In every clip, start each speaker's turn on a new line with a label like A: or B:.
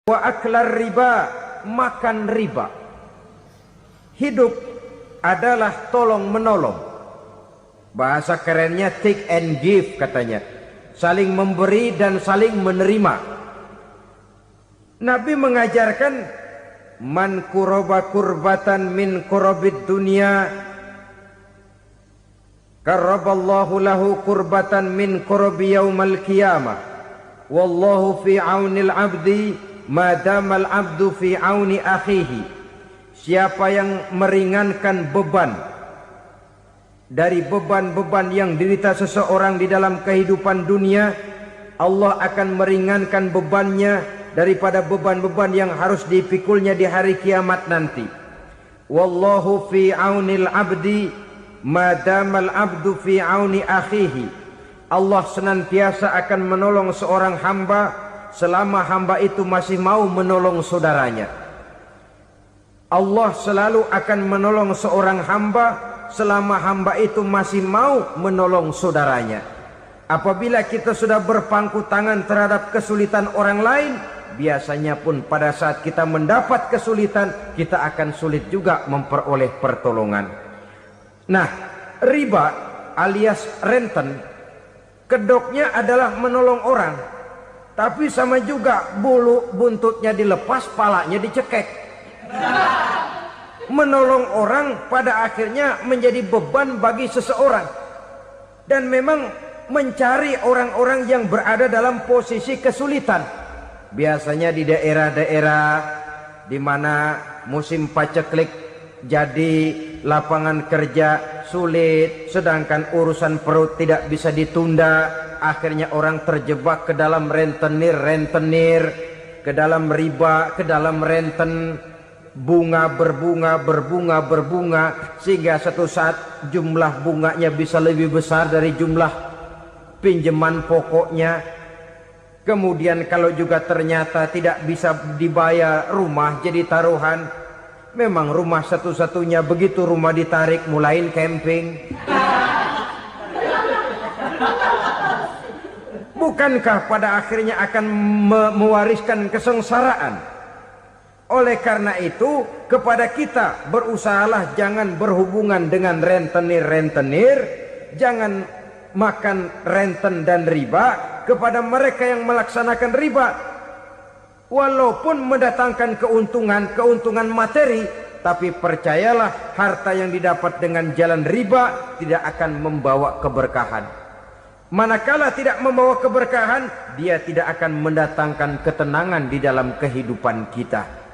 A: wa aklar riba, makan riba. Hidup adalah tolong menolong. Bahasa kerennya take and give katanya. Saling memberi dan saling menerima. Nabi mengajarkan man kuraba kurbatan min kurabid dunya karaballahu lahu kurbatan min kurabi yaumal qiyamah. Wallahu fi aunil abdi madamal abdu fi auni akhihi. Siapa yang meringankan beban dari beban-beban yang derita seseorang di dalam kehidupan dunia, Allah akan meringankan bebannya daripada beban-beban yang harus dipikulnya di hari kiamat nanti. Wallahu fi aunil abdi madamal abdu fi auni akhihi. Allah senantiasa akan menolong seorang hamba selama hamba itu masih mau menolong saudaranya. Allah selalu akan menolong seorang hamba selama hamba itu masih mau menolong saudaranya. Apabila kita sudah berpangku tangan terhadap kesulitan orang lain, biasanya pun pada saat kita mendapat kesulitan, kita akan sulit juga memperoleh pertolongan. Nah, riba alias renten, kedoknya adalah menolong orang, tapi sama juga bulu buntutnya dilepas, palanya dicekek. Menolong orang pada akhirnya menjadi beban bagi seseorang. Dan memang mencari orang-orang yang berada dalam posisi kesulitan. Biasanya di daerah-daerah di mana musim paceklik jadi lapangan kerja sulit, sedangkan urusan perut tidak bisa ditunda, akhirnya orang terjebak ke dalam rentenir, ke dalam riba, ke dalam renten. Bunga berbunga sehingga satu saat jumlah bunganya bisa lebih besar dari jumlah pinjaman pokoknya. Kemudian kalau juga ternyata tidak bisa dibayar, rumah jadi taruhan. Memang rumah satu-satunya, begitu rumah ditarik mulain camping. Bukankah pada akhirnya akan mewariskan kesengsaraan? Oleh karena itu, kepada kita berusahalah jangan berhubungan dengan rentenir, jangan makan renten dan riba. Kepada mereka yang melaksanakan riba, walaupun mendatangkan keuntungan materi, tapi percayalah harta yang didapat dengan jalan riba tidak akan membawa keberkahan. Manakala tidak membawa keberkahan, dia tidak akan mendatangkan ketenangan di dalam kehidupan kita.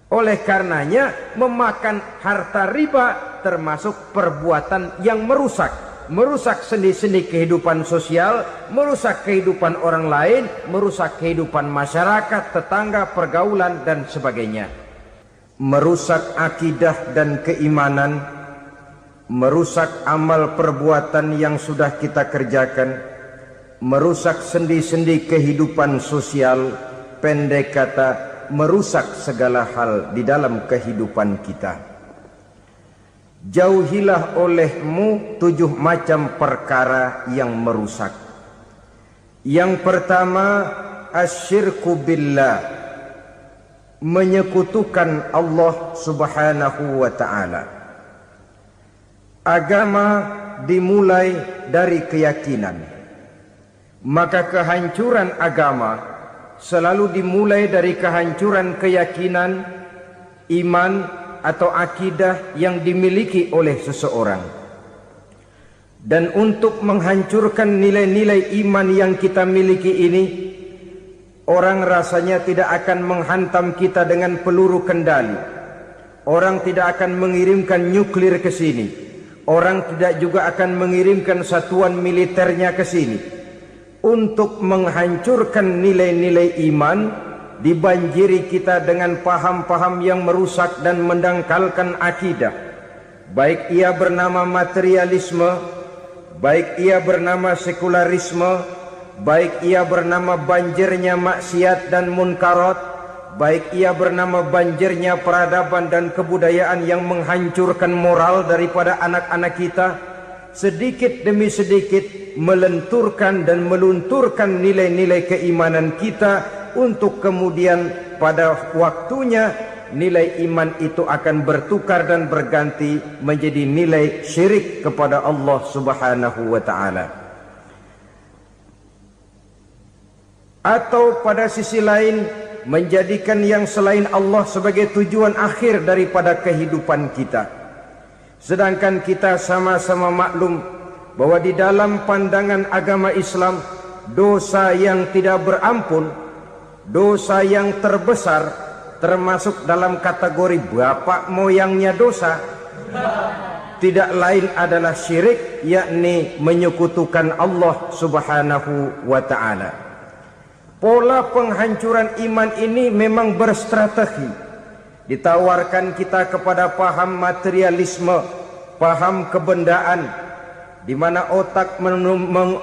A: Oleh karenanya, memakan harta riba termasuk perbuatan yang merusak sendi-sendi kehidupan sosial, merusak kehidupan orang lain, merusak kehidupan masyarakat, tetangga, pergaulan dan sebagainya. Merusak akidah dan keimanan, merusak amal perbuatan yang sudah kita kerjakan, merusak sendi-sendi kehidupan sosial, pendek kata merusak segala hal di dalam kehidupan kita. Jauhilah olehmu 7 macam perkara yang merusak. Yang pertama, asyirku billah, menyekutukan Allah subhanahu wa ta'ala. Agama dimulai dari keyakinan, maka kehancuran agama selalu dimulai dari kehancuran keyakinan, iman atau akidah yang dimiliki oleh seseorang. Dan untuk menghancurkan nilai-nilai iman yang kita miliki ini, orang rasanya tidak akan menghantam kita dengan peluru kendali. Orang tidak akan mengirimkan nuklir ke sini. Orang tidak juga akan mengirimkan satuan militernya ke sini. Untuk menghancurkan nilai-nilai iman, dibanjiri kita dengan paham-paham yang merusak dan mendangkalkan akidah. Baik ia bernama materialisme, baik ia bernama sekularisme, baik ia bernama banjirnya maksiat dan munkarat, baik ia bernama banjirnya peradaban dan kebudayaan yang menghancurkan moral daripada anak-anak kita. Sedikit demi sedikit melenturkan dan melunturkan nilai-nilai keimanan kita untuk kemudian pada waktunya nilai iman itu akan bertukar dan berganti menjadi nilai syirik kepada Allah Subhanahu wa taala. Atau pada sisi lain menjadikan yang selain Allah sebagai tujuan akhir daripada kehidupan kita. Sedangkan kita sama-sama maklum bahwa di dalam pandangan agama Islam, dosa yang tidak berampun, dosa yang terbesar, termasuk dalam kategori bapak moyangnya dosa, tidak lain adalah syirik, yakni menyekutukan Allah Subhanahu wa ta'ala. Pola penghancuran iman ini memang berstrategi. Ditawarkan kita kepada paham materialisme, paham kebendaan, di mana otak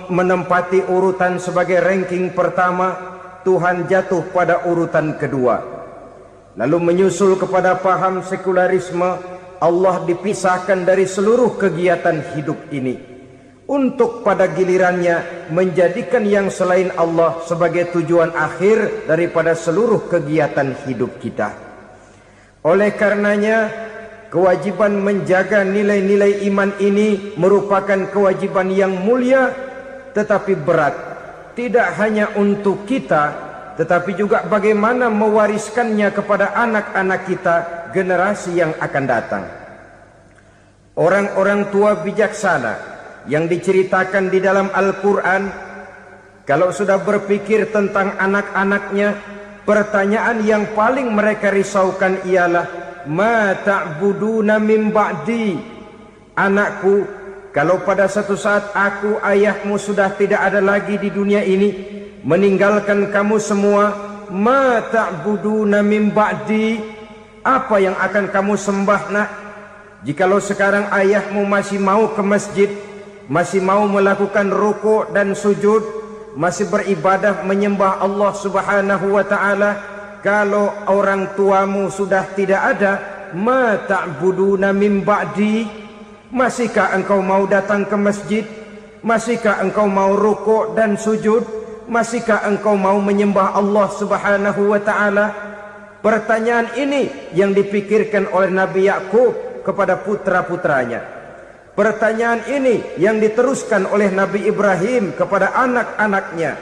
A: menempati urutan sebagai ranking pertama, Tuhan jatuh pada urutan kedua. Lalu menyusul kepada paham sekularisme, Allah dipisahkan dari seluruh kegiatan hidup ini, untuk pada gilirannya menjadikan yang selain Allah sebagai tujuan akhir daripada seluruh kegiatan hidup kita. Oleh karenanya, kewajiban menjaga nilai-nilai iman ini merupakan kewajiban yang mulia tetapi berat, tidak hanya untuk kita, tetapi juga bagaimana mewariskannya kepada anak-anak kita, generasi yang akan datang. Orang-orang tua bijaksana yang diceritakan di dalam Al-Quran, kalau sudah berpikir tentang anak-anaknya, pertanyaan yang paling mereka risaukan ialah, ma ta'buduna min ba'di. Anakku, kalau pada satu saat aku, ayahmu sudah tidak ada lagi di dunia ini, meninggalkan kamu semua, ma ta'buduna min ba'di, apa yang akan kamu sembah nak? Jikalau sekarang ayahmu masih mau ke masjid, masih mau melakukan rukuk dan sujud, masih beribadah menyembah Allah Subhanahu wa taala, kalau orang tuamu sudah tidak ada, ma ta'buduna min ba'di, masihkah engkau mau datang ke masjid? Masihkah engkau mau rukuk dan sujud? Masihkah engkau mau menyembah Allah Subhanahu wa taala? Pertanyaan ini yang dipikirkan oleh Nabi Yakub kepada putra-putranya. Pertanyaan ini yang diteruskan oleh Nabi Ibrahim kepada anak-anaknya.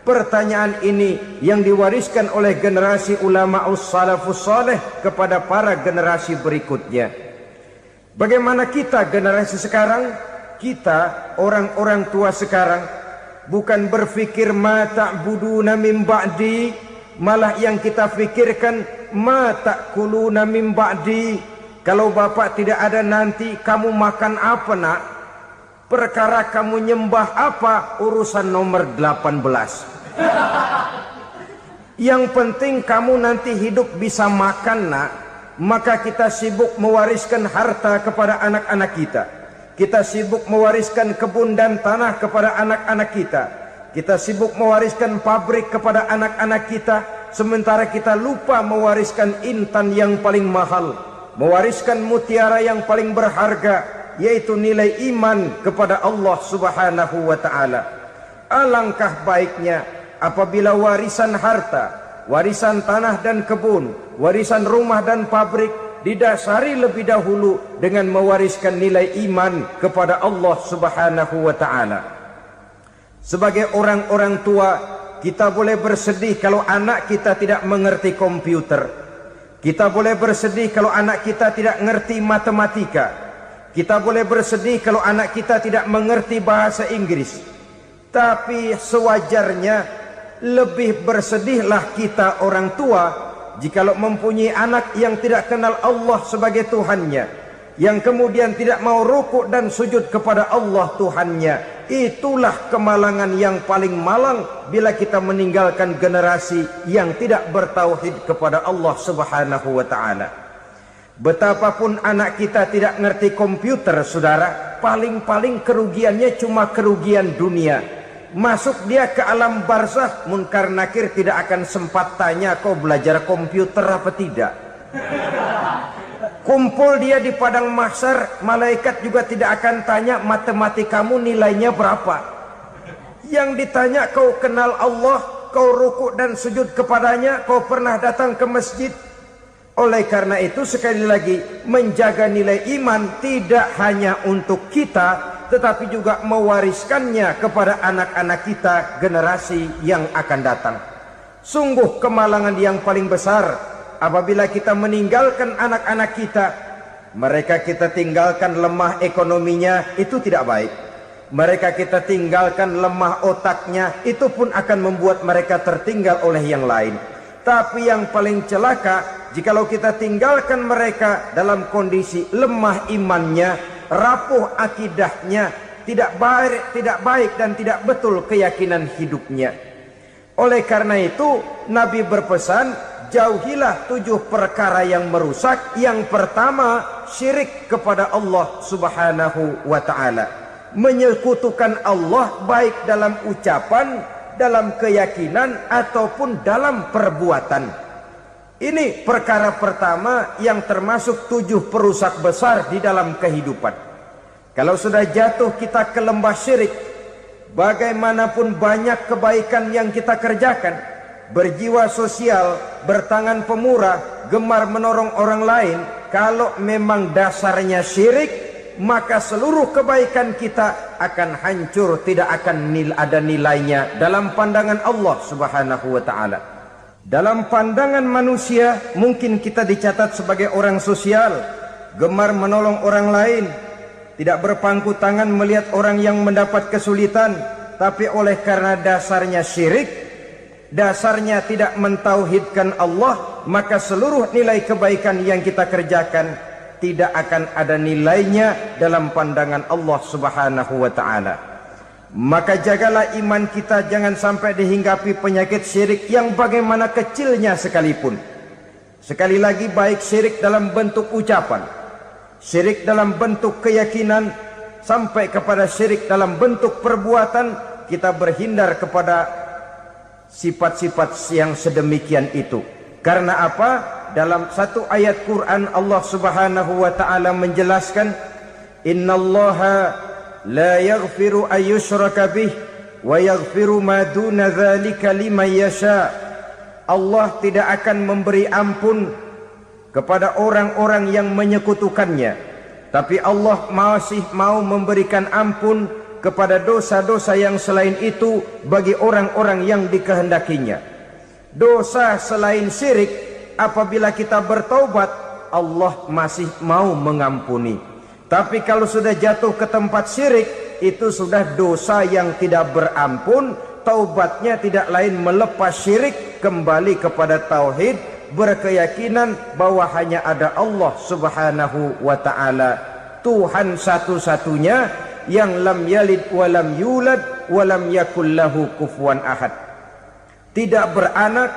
A: Pertanyaan ini yang diwariskan oleh generasi ulama salafus saleh kepada para generasi berikutnya. Bagaimana kita generasi sekarang? Kita orang-orang tua sekarang bukan berfikir ma ta'buduna min ba'di, malah yang kita fikirkan ma ta'kuluna min ba'di. Kalau bapak tidak ada nanti kamu makan apa nak? Perkara kamu nyembah apa? Urusan nomor 18. Yang penting kamu nanti hidup bisa makan nak. Maka kita sibuk mewariskan harta kepada anak-anak kita. Kita sibuk mewariskan kebun dan tanah kepada anak-anak kita. Kita sibuk mewariskan pabrik kepada anak-anak kita. Sementara kita lupa mewariskan intan yang paling mahal, mewariskan mutiara yang paling berharga, yaitu nilai iman kepada Allah Subhanahu wa ta'ala. Alangkah baiknya apabila warisan harta, warisan tanah dan kebun, warisan rumah dan pabrik didasari lebih dahulu dengan mewariskan nilai iman kepada Allah Subhanahu wa ta'ala. Sebagai orang-orang tua, kita boleh bersedih kalau anak kita tidak mengerti komputer. Kita boleh bersedih kalau anak kita tidak mengerti matematika. Kita boleh bersedih kalau anak kita tidak mengerti bahasa Inggris. Tapi sewajarnya lebih bersedihlah kita orang tua jikalau mempunyai anak yang tidak kenal Allah sebagai Tuhannya, yang kemudian tidak mau rukuk dan sujud kepada Allah Tuhannya. Itulah kemalangan yang paling malang bila kita meninggalkan generasi yang tidak bertauhid kepada Allah Subhanahu wa ta'ala. Betapapun anak kita tidak ngerti komputer, saudara, paling-paling kerugiannya cuma kerugian dunia. Masuk dia ke alam barzakh, munkar nakir tidak akan sempat tanya kau belajar komputer apa tidak. Kumpul dia di padang mahsyar, malaikat juga tidak akan tanya matematikamu nilainya berapa. Yang ditanya kau kenal Allah, kau rukuk dan sujud kepadanya, kau pernah datang ke masjid. Oleh karena itu sekali lagi, menjaga nilai iman tidak hanya untuk kita, tetapi juga mewariskannya kepada anak-anak kita, generasi yang akan datang. Sungguh kemalangan yang paling besar apabila kita meninggalkan anak-anak kita. Mereka kita tinggalkan lemah ekonominya, itu tidak baik. Mereka kita tinggalkan lemah otaknya, itu pun akan membuat mereka tertinggal oleh yang lain. Tapi yang paling celaka, jikalau kita tinggalkan mereka dalam kondisi lemah imannya, rapuh akidahnya, tidak baik dan tidak betul keyakinan hidupnya. Oleh karena itu Nabi berpesan, jauhilah 7 perkara yang merusak. Yang pertama, syirik kepada Allah subhanahu wa ta'ala, menyekutukan Allah baik dalam ucapan, dalam keyakinan ataupun dalam perbuatan. Ini perkara pertama yang termasuk 7 perusak besar di dalam kehidupan. Kalau sudah jatuh kita ke lembah syirik, bagaimanapun banyak kebaikan yang kita kerjakan, berjiwa sosial, bertangan pemurah, gemar menolong orang lain, kalau memang dasarnya syirik, maka seluruh kebaikan kita akan hancur, tidak akan ada nilainya dalam pandangan Allah subhanahu wa ta'ala. Dalam pandangan manusia mungkin kita dicatat sebagai orang sosial, gemar menolong orang lain, tidak berpangku tangan melihat orang yang mendapat kesulitan. Tapi oleh karena dasarnya syirik, dasarnya tidak mentauhidkan Allah, maka seluruh nilai kebaikan yang kita kerjakan tidak akan ada nilainya dalam pandangan Allah subhanahu wa ta'ala. Maka jagalah iman kita, jangan sampai dihinggapi penyakit syirik yang bagaimana kecilnya sekalipun. Sekali lagi, baik syirik dalam bentuk ucapan, syirik dalam bentuk keyakinan, sampai kepada syirik dalam bentuk perbuatan, kita berhindar kepada sifat-sifat yang sedemikian itu. Karena apa? Dalam satu ayat Quran Allah subhanahu wa ta'ala menjelaskan, innallaha la yaghfiru ayyushraka bih wa yaghfiru ma duna dzalika liman yasha. Allah tidak akan memberi ampun kepada orang-orang yang menyekutukannya, tapi Allah masih mau memberikan ampun kepada dosa-dosa yang selain itu bagi orang-orang yang dikehendakinya. Dosa selain syirik, apabila kita bertaubat, Allah masih mau mengampuni. Tapi kalau sudah jatuh ke tempat syirik, itu sudah dosa yang tidak berampun. Taubatnya tidak lain melepas syirik, kembali kepada tauhid, berkeyakinan bahwa hanya ada Allah subhanahu wa ta'ala, Tuhan satu-satunya, yang lam yalid walam yulad walam yakul lahu kufuwan ahad. Tidak beranak,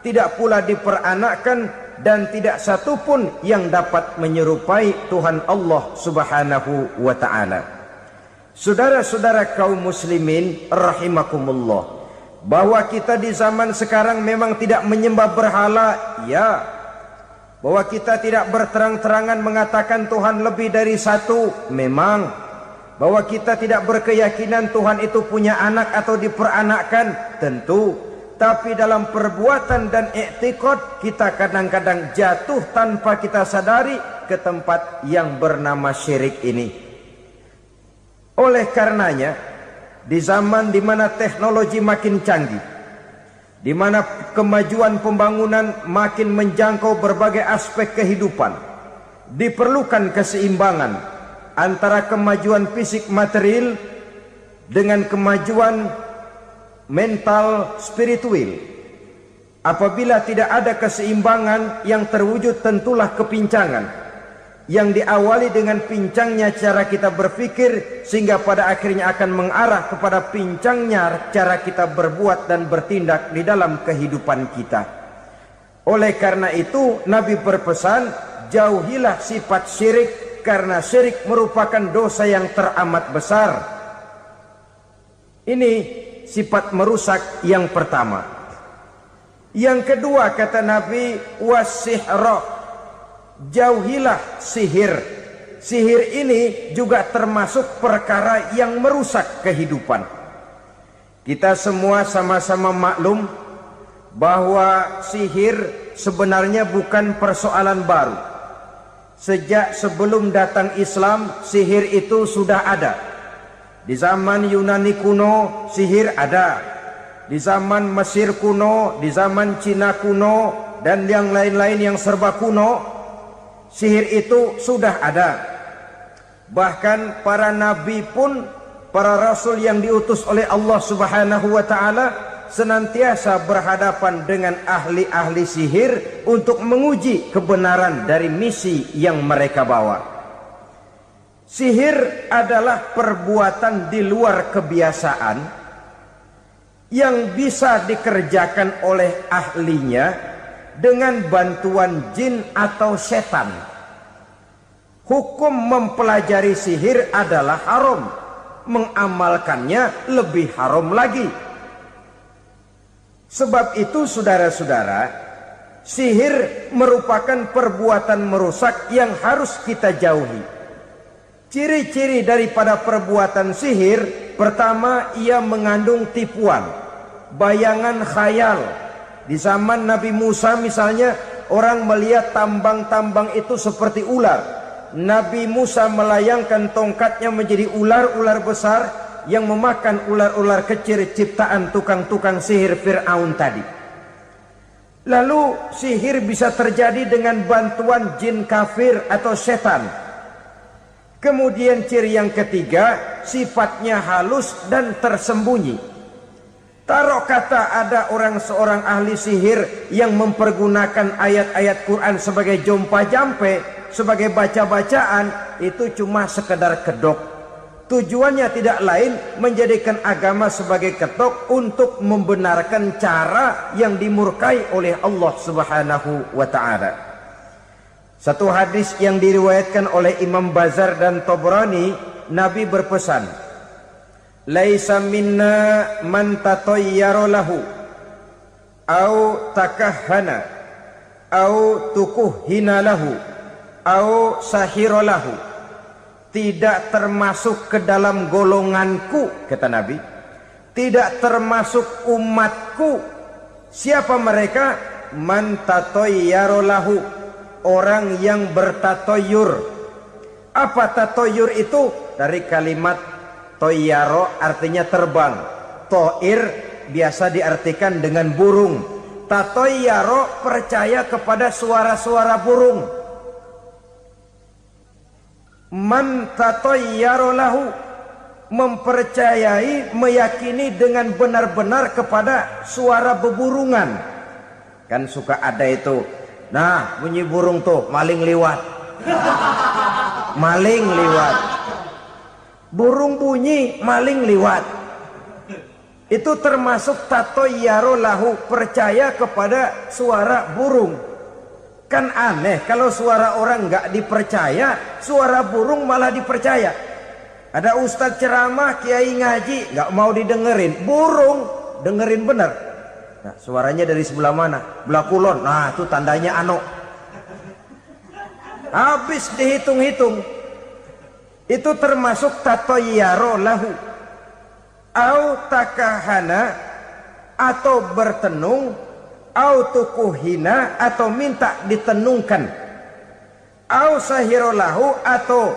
A: tidak pula diperanakkan, dan tidak satupun yang dapat menyerupai Tuhan Allah subhanahu wa ta'ala. Saudara-saudara kaum muslimin rahimakumullah, bahwa kita di zaman sekarang memang tidak menyembah berhala, ya. Bahwa kita tidak berterang-terangan mengatakan Tuhan lebih dari satu, memang. Bahwa kita tidak berkeyakinan Tuhan itu punya anak atau diperanakkan, tentu. Tapi dalam perbuatan dan i'tiqad, kita kadang-kadang jatuh tanpa kita sadari ke tempat yang bernama syirik ini. Oleh karenanya, di zaman di mana teknologi makin canggih, di mana kemajuan pembangunan makin menjangkau berbagai aspek kehidupan, diperlukan keseimbangan antara kemajuan fisik material dengan kemajuan mental spiritual. Apabila tidak ada keseimbangan, yang terwujud tentulah kepincangan, yang diawali dengan pincangnya cara kita berpikir, sehingga pada akhirnya akan mengarah kepada pincangnya cara kita berbuat dan bertindak di dalam kehidupan kita. Oleh karena itu Nabi berpesan, jauhilah sifat syirik, karena syirik merupakan dosa yang teramat besar. Ini sifat merusak yang pertama. Yang kedua kata Nabi, wasihra, jauhilah sihir. Sihir ini juga termasuk perkara yang merusak kehidupan. Kita semua sama-sama maklum bahwa sihir sebenarnya bukan persoalan baru. Sejak sebelum datang Islam, sihir itu sudah ada. Di zaman Yunani kuno, sihir ada. Di zaman Mesir kuno, di zaman Cina kuno, dan yang lain-lain yang serba kuno, sihir itu sudah ada. Bahkan para nabi pun, para rasul yang diutus oleh Allah Subhanahu wa ta'ala, senantiasa berhadapan dengan ahli-ahli sihir untuk menguji kebenaran dari misi yang mereka bawa. Sihir adalah perbuatan di luar kebiasaan yang bisa dikerjakan oleh ahlinya dengan bantuan jin atau setan. Hukum mempelajari sihir adalah haram, mengamalkannya lebih haram lagi. Sebab itu saudara-saudara, sihir merupakan perbuatan merusak yang harus kita jauhi. Ciri-ciri daripada perbuatan sihir, pertama, ia mengandung tipuan, bayangan khayal. Di zaman Nabi Musa misalnya, orang melihat tambang-tambang itu seperti ular. Nabi Musa melayangkan tongkatnya menjadi ular-ular besar yang memakan ular-ular kecil ciptaan tukang-tukang sihir Fir'aun tadi. Lalu sihir bisa terjadi dengan bantuan jin kafir atau setan. Kemudian ciri yang ketiga, sifatnya halus dan tersembunyi. Taruh kata ada seorang ahli sihir yang mempergunakan ayat-ayat Quran sebagai jompa-jampe, sebagai baca-bacaan, itu cuma sekedar kedok. Tujuannya tidak lain menjadikan agama sebagai ketok untuk membenarkan cara yang dimurkai oleh Allah Subhanahu wa ta'ala. Satu hadis yang diriwayatkan oleh Imam Bazar dan Tabrani, Nabi berpesan, "Laisa minna man tatayyara lahu au takahhana au tukuhhina lahu au sahira lahu." Tidak termasuk ke dalam golonganku, kata Nabi. Tidak termasuk umatku. Siapa mereka? Man tatayyara lahu, orang yang bertatoyur. Apa tatoyur itu? Dari kalimat toyaro, artinya terbang. Toir biasa diartikan dengan burung. Tatoyaro percaya kepada suara-suara burung. Man tatoyaro lahu, mempercayai, meyakini dengan benar-benar kepada suara beburungan. Kan suka ada itu, nah bunyi burung tuh, maling liwat. Maling liwat. Burung bunyi, maling liwat. Itu termasuk tatoyaro lahu, percaya kepada suara burung. Kan aneh kalau suara orang nggak dipercaya, suara burung malah dipercaya. Ada ustadz ceramah, kiai ngaji, nggak mau didengerin, burung dengerin bener. Nah, suaranya dari sebelah mana? Belah kulon. Nah, itu tandanya ano. Habis dihitung-hitung. Itu termasuk tatoyaro lahu. Au takahana, atau bertenung, au tukuhina, atau minta ditenungkan. Au sahiro lahu, atau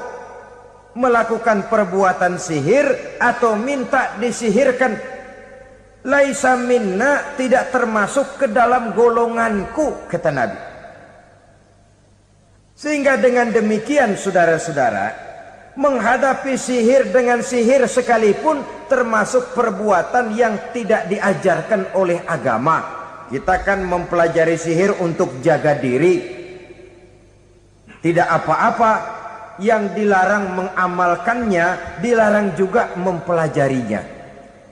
A: melakukan perbuatan sihir, atau minta disihirkan. Laisa minna, tidak termasuk ke dalam golonganku, kata Nabi. Sehingga dengan demikian saudara-saudara, menghadapi sihir dengan sihir sekalipun termasuk perbuatan yang tidak diajarkan oleh agama. Kita kan mempelajari sihir untuk jaga diri, tidak apa-apa. Yang dilarang mengamalkannya, dilarang juga mempelajarinya.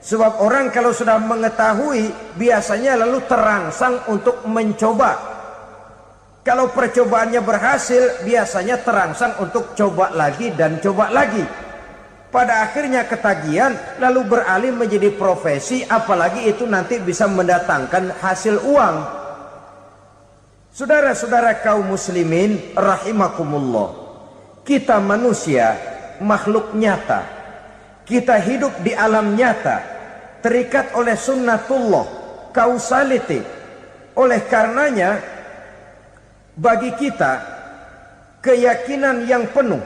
A: Sebab orang kalau sudah mengetahui, biasanya lalu terangsang untuk mencoba. Kalau percobaannya berhasil, biasanya terangsang untuk coba lagi dan coba lagi. Pada akhirnya ketagihan, lalu beralih menjadi profesi, apalagi itu nanti bisa mendatangkan hasil uang. Saudara-saudara kaum muslimin rahimakumullah, kita manusia makhluk nyata. Kita hidup di alam nyata. terikat oleh sunnatullah, causality. Oleh karenanya bagi kita keyakinan yang penuh,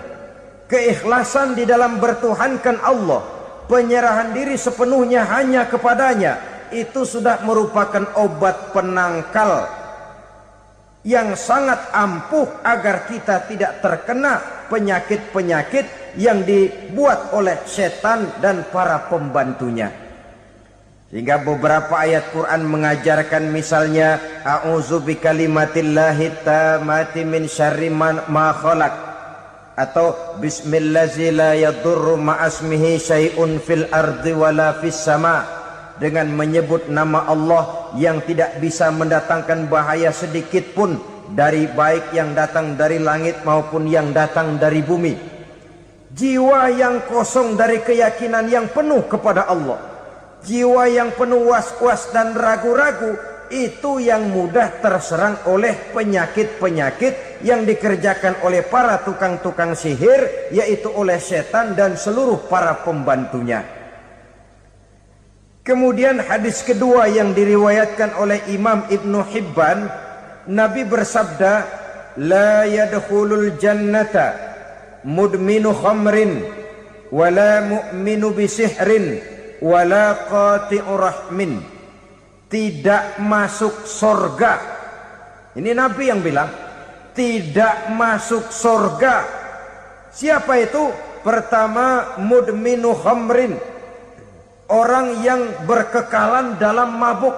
A: keikhlasan di dalam bertuhankan Allah, penyerahan diri sepenuhnya hanya kepadanya, itu sudah merupakan obat penangkal yang sangat ampuh agar kita tidak terkena penyakit-penyakit yang dibuat oleh setan dan para pembantunya. Sehingga beberapa ayat Quran mengajarkan, misalnya a'udzu bikalimatillahi tammati min syarri ma khalaq, atau bismillazi la yadurru ma'asmihi syai'un fil ardi wala fis sama, dengan menyebut nama Allah yang tidak bisa mendatangkan bahaya sedikit pun, dari baik yang datang dari langit maupun yang datang dari bumi. Jiwa yang kosong dari keyakinan yang penuh kepada Allah, jiwa yang penuh was-was dan ragu-ragu, itu yang mudah terserang oleh penyakit-penyakit yang dikerjakan oleh para tukang-tukang sihir, yaitu oleh setan dan seluruh para pembantunya. Kemudian hadis kedua yang diriwayatkan oleh Imam Ibnu Hibban, Nabi bersabda, la yadkhulul jannata mudminu khamrin wala mu'minu bisihrin wala qati'u rahmin. Tidak masuk surga. Ini Nabi yang bilang, tidak masuk surga. Siapa itu? Pertama, mudminu khamrin, orang yang berkekalan dalam mabuk.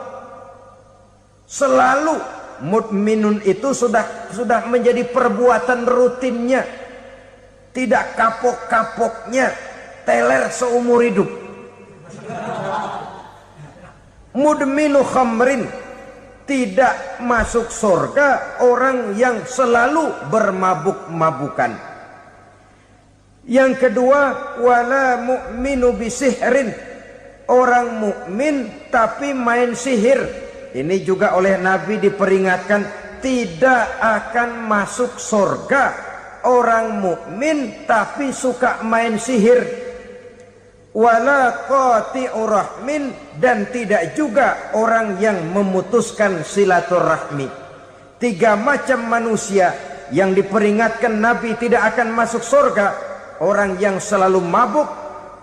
A: Selalu mudminun itu sudah menjadi perbuatan rutinnya, tidak kapok-kapoknya, teler seumur hidup. Mudminu khamrin, tidak masuk surga orang yang selalu bermabuk-mabukan. Yang kedua, wala mu'minu bisihrin, orang mukmin tapi main sihir. Ini juga oleh Nabi diperingatkan, tidak akan masuk surga orang mukmin tapi suka main sihir. Wala qati'u rahmin, dan tidak juga orang yang memutuskan silaturahmi. Tiga macam manusia yang diperingatkan Nabi tidak akan masuk surga: orang yang selalu mabuk,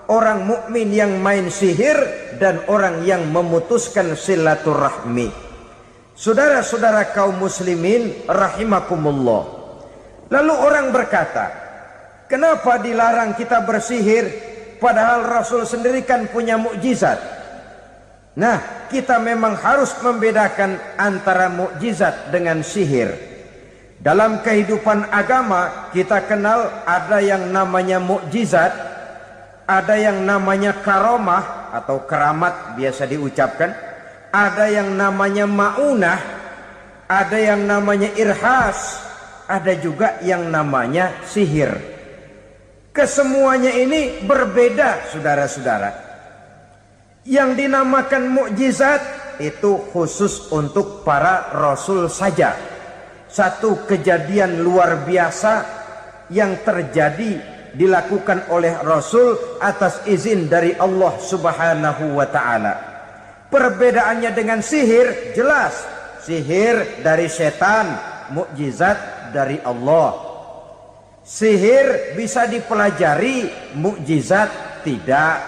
A: orang mukmin yang main sihir, dan orang yang memutuskan silaturahmi. Saudara-saudara kaum muslimin rahimakumullah. Lalu orang berkata, kenapa dilarang kita bersihir? Padahal Rasul sendiri kan punya mukjizat. Nah, kita memang harus membedakan antara mukjizat dengan sihir. Dalam kehidupan agama kita kenal ada yang namanya mukjizat, ada yang namanya karomah atau keramat biasa diucapkan, ada yang namanya maunah, ada yang namanya irhas, ada juga yang namanya sihir. Kesemuanya ini berbeda, saudara-saudara. Yang dinamakan mukjizat itu khusus untuk para rasul saja. Satu kejadian luar biasa yang terjadi dilakukan oleh rasul atas izin dari Allah Subhanahu wa taala. Perbedaannya dengan sihir jelas. Sihir dari setan, mukjizat dari Allah. Sihir bisa dipelajari, mukjizat tidak.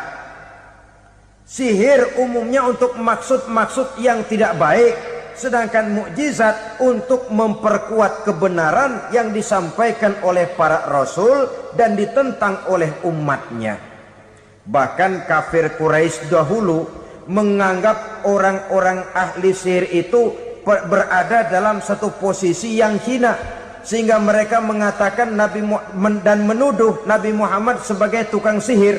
A: Sihir umumnya untuk maksud-maksud yang tidak baik, sedangkan mukjizat untuk memperkuat kebenaran yang disampaikan oleh para rasul dan ditentang oleh umatnya. Bahkan kafir Quraisy dahulu menganggap orang-orang ahli sihir itu berada dalam satu posisi yang hina, sehingga mereka mengatakan dan menuduh Nabi Muhammad sebagai tukang sihir.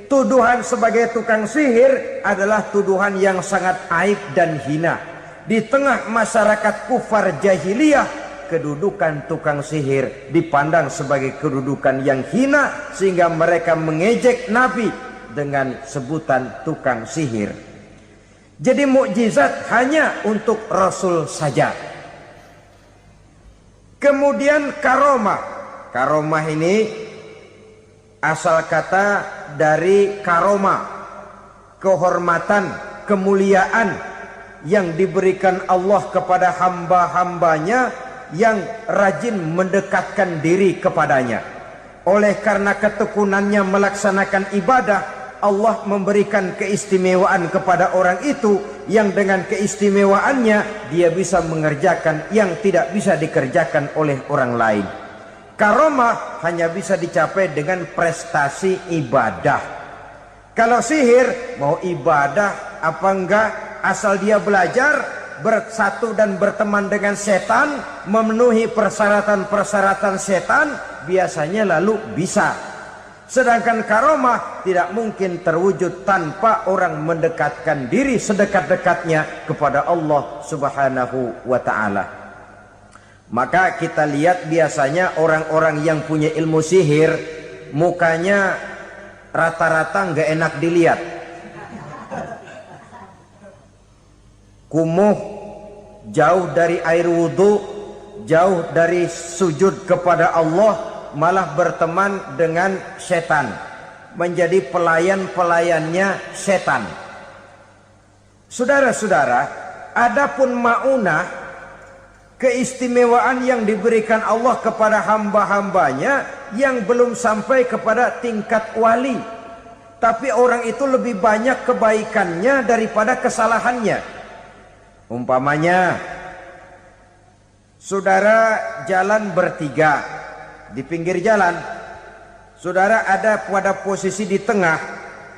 A: Tuduhan sebagai tukang sihir adalah tuduhan yang sangat aib dan hina. Di tengah masyarakat kufar jahiliyah, kedudukan tukang sihir dipandang sebagai kedudukan yang hina, sehingga mereka mengejek Nabi dengan sebutan tukang sihir. Jadi mukjizat hanya untuk Rasul saja. Kemudian karomah. Karomah ini asal kata dari karoma. kehormatan, kemuliaan yang diberikan Allah kepada hamba-hambanya yang rajin mendekatkan diri kepadanya. Oleh karena ketekunannya melaksanakan ibadah, Allah memberikan keistimewaan kepada orang itu yang dengan keistimewaannya dia bisa mengerjakan yang tidak bisa dikerjakan oleh orang lain. Karomah hanya bisa dicapai dengan prestasi ibadah. Kalau sihir mau ibadah apa enggak, asal dia belajar, bersatu dan berteman dengan setan, memenuhi persyaratan-persyaratan setan, biasanya lalu bisa. Sedangkan karomah tidak mungkin terwujud tanpa orang mendekatkan diri sedekat-dekatnya kepada Allah Subhanahu wa ta'ala. Maka kita lihat biasanya orang-orang yang punya ilmu sihir, mukanya rata-rata nggak enak dilihat. Kumuh, jauh dari air wudhu, jauh dari sujud kepada Allah, malah berteman dengan setan, menjadi pelayan-pelayannya setan. Saudara-saudara, adapun maunah, keistimewaan yang diberikan Allah kepada hamba-hambanya yang belum sampai kepada tingkat wali, tapi orang itu lebih banyak kebaikannya daripada kesalahannya. Umpamanya, saudara jalan bertiga, di pinggir jalan, saudara ada pada posisi di tengah,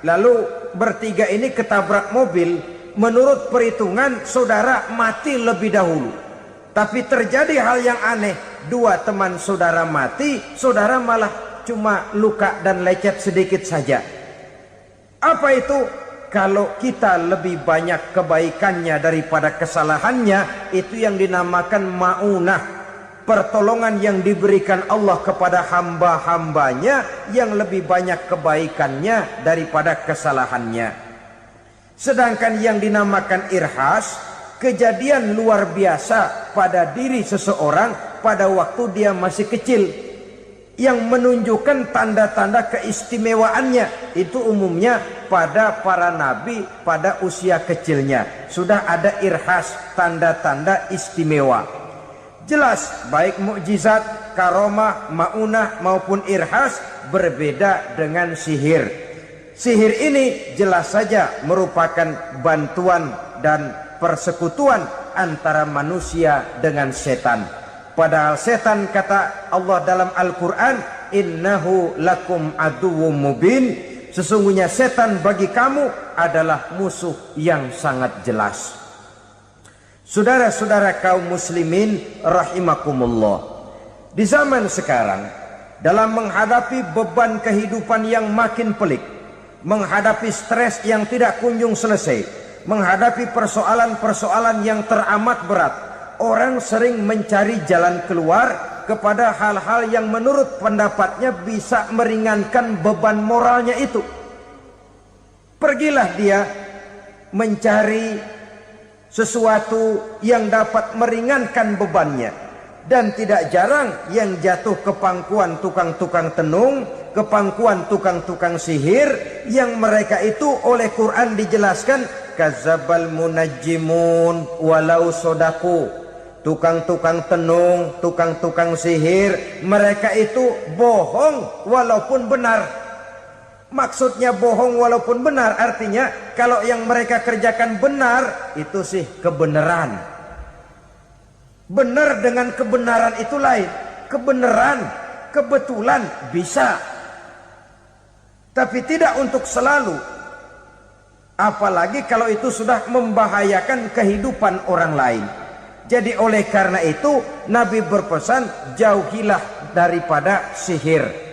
A: lalu bertiga ini ketabrak mobil. Menurut perhitungan saudara mati lebih dahulu, tapi terjadi hal yang aneh, dua teman saudara mati, saudara malah cuma luka dan lecet sedikit saja. Apa itu? Kalau kita lebih banyak kebaikannya daripada kesalahannya, itu yang dinamakan maunah, pertolongan yang diberikan Allah kepada hamba-hambanya yang lebih banyak kebaikannya daripada kesalahannya. Sedangkan yang dinamakan irhas, kejadian luar biasa pada diri seseorang pada waktu dia masih kecil, yang menunjukkan tanda-tanda keistimewaannya. Itu umumnya pada para nabi pada usia kecilnya sudah ada irhas, tanda-tanda istimewa. Jelas baik mukjizat, karomah, maunah maupun irhas berbeda dengan sihir. Sihir ini jelas saja merupakan bantuan dan persekutuan antara manusia dengan setan. Padahal setan, kata Allah dalam Al-Quran, innahu lakum aduwwum mubin, sesungguhnya setan bagi kamu adalah musuh yang sangat jelas. Saudara-saudara kaum muslimin rahimakumullah, di zaman sekarang dalam menghadapi beban kehidupan yang makin pelik, menghadapi stres yang tidak kunjung selesai, menghadapi persoalan-persoalan yang teramat berat, orang sering mencari jalan keluar kepada hal-hal yang menurut pendapatnya bisa meringankan beban moralnya itu. Pergilah dia mencari sesuatu yang dapat meringankan bebannya. Dan tidak jarang yang jatuh ke pangkuan tukang-tukang tenung, ke pangkuan tukang-tukang sihir, yang mereka itu oleh Quran dijelaskan kazabal munajjimun walau sodaku. Tukang-tukang tenung, tukang-tukang sihir, mereka itu bohong walaupun benar. Maksudnya bohong walaupun benar, artinya kalau yang mereka kerjakan benar, itu sih kebenaran. Benar dengan kebenaran itu lain. Kebenaran, kebetulan bisa, tapi tidak untuk selalu. Apalagi kalau itu sudah membahayakan kehidupan orang lain. Jadi oleh karena itu Nabi berpesan, jauhilah daripada sihir.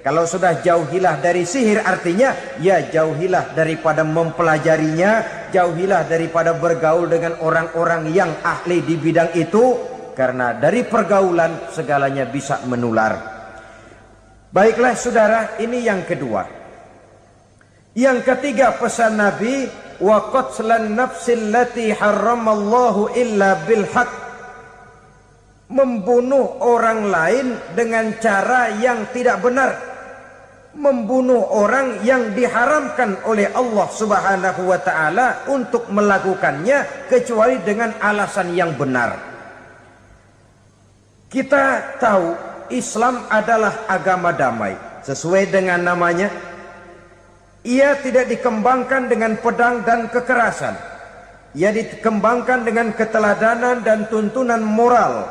A: Kalau sudah jauhilah dari sihir, artinya ya jauhilah daripada mempelajarinya, jauhilah daripada bergaul dengan orang-orang yang ahli di bidang itu, karena dari pergaulan segalanya bisa menular. Baiklah saudara, ini yang kedua. Yang ketiga pesan Nabi, wa qatlan nafsil lati harramallahu illa bil haq, membunuh orang lain dengan cara yang tidak benar. membunuh orang yang diharamkan oleh Allah Subhanahu wa taala untuk melakukannya kecuali dengan alasan yang benar. Kita tahu Islam adalah agama damai. Sesuai dengan namanya, ia tidak dikembangkan dengan pedang dan kekerasan. Ia dikembangkan dengan keteladanan dan tuntunan moral.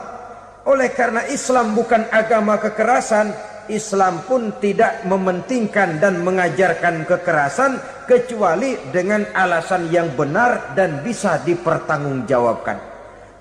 A: Oleh karena Islam bukan agama kekerasan, Islam pun tidak mementingkan dan mengajarkan kekerasan kecuali dengan alasan yang benar dan bisa dipertanggungjawabkan.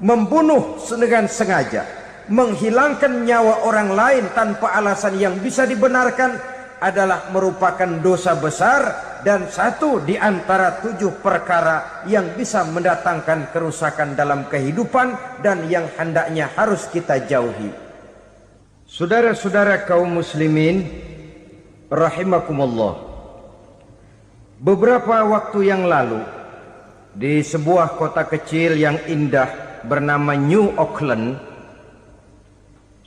A: Membunuh dengan sengaja, menghilangkan nyawa orang lain tanpa alasan yang bisa dibenarkan adalah merupakan dosa besar dan satu di antara 7 perkara yang bisa mendatangkan kerusakan dalam kehidupan dan yang hendaknya harus kita jauhi. Saudara-saudara kaum muslimin rahimakumullah, beberapa waktu yang lalu di sebuah kota kecil yang indah bernama New Auckland.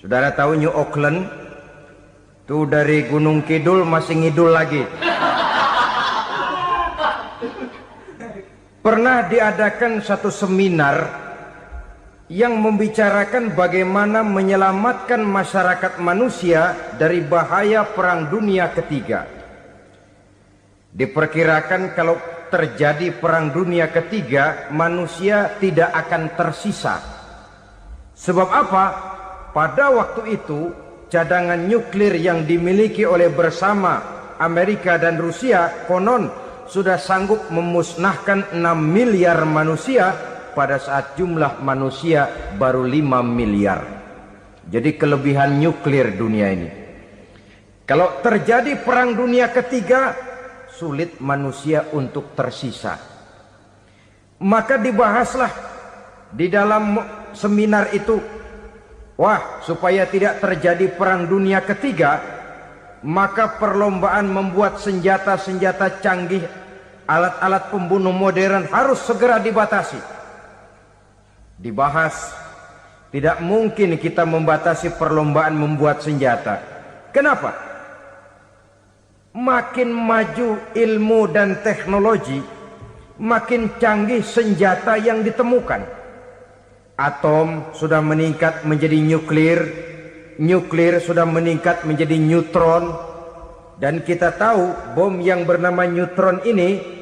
A: Saudara tahu New Auckland? Itu dari Gunung Kidul masih ngidul lagi. Pernah diadakan satu seminar yang membicarakan bagaimana menyelamatkan masyarakat manusia dari bahaya Perang Dunia Ketiga. Diperkirakan kalau terjadi Perang Dunia Ketiga, manusia tidak akan tersisa. Sebab apa? Pada waktu itu, cadangan nuklir yang dimiliki oleh bersama Amerika dan Rusia konon sudah sanggup memusnahkan 6 miliar manusia pada saat jumlah manusia baru 5 miliar. Jadi kelebihan nuklir dunia ini. Kalau terjadi Perang Dunia Ketiga, sulit manusia untuk tersisa. Maka dibahaslah di dalam seminar itu, wah, supaya tidak terjadi Perang Dunia Ketiga, maka perlombaan membuat senjata-senjata canggih, alat-alat pembunuh modern harus segera dibatasi. Dibahas, tidak mungkin kita membatasi perlombaan membuat senjata. Kenapa? Makin maju ilmu dan teknologi, makin canggih senjata yang ditemukan. Atom sudah meningkat menjadi nuklir, nuklir sudah meningkat menjadi neutron, dan kita tahu bom yang bernama neutron ini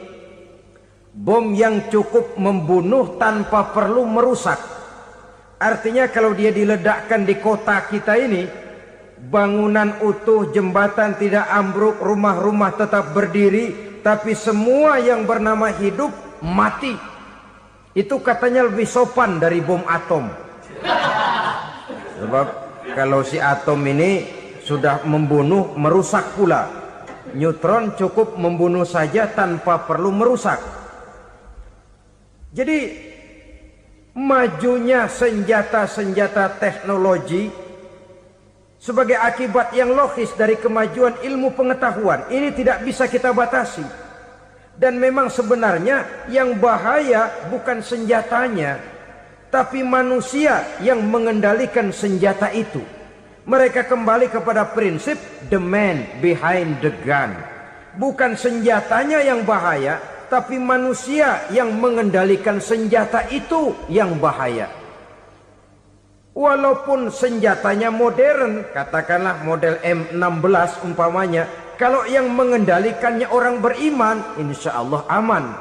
A: bom yang cukup membunuh tanpa perlu merusak. Artinya kalau dia diledakkan di kota kita ini, bangunan utuh, jembatan tidak ambruk, rumah-rumah tetap berdiri, tapi semua yang bernama hidup mati. Itu katanya lebih sopan dari bom atom. Sebab kalau si atom ini sudah membunuh, merusak pula. Neutron cukup membunuh saja tanpa perlu merusak. Jadi majunya senjata-senjata teknologi sebagai akibat yang logis dari kemajuan ilmu pengetahuan ini tidak bisa kita batasi. Dan memang sebenarnya yang bahaya bukan senjatanya, tapi manusia yang mengendalikan senjata itu. Mereka kembali kepada prinsip the man behind the gun. Bukan senjatanya yang bahaya, tapi manusia yang mengendalikan senjata itu yang bahaya. Walaupun senjatanya modern, katakanlah model M16 umpamanya, kalau yang mengendalikannya orang beriman, insya Allah aman.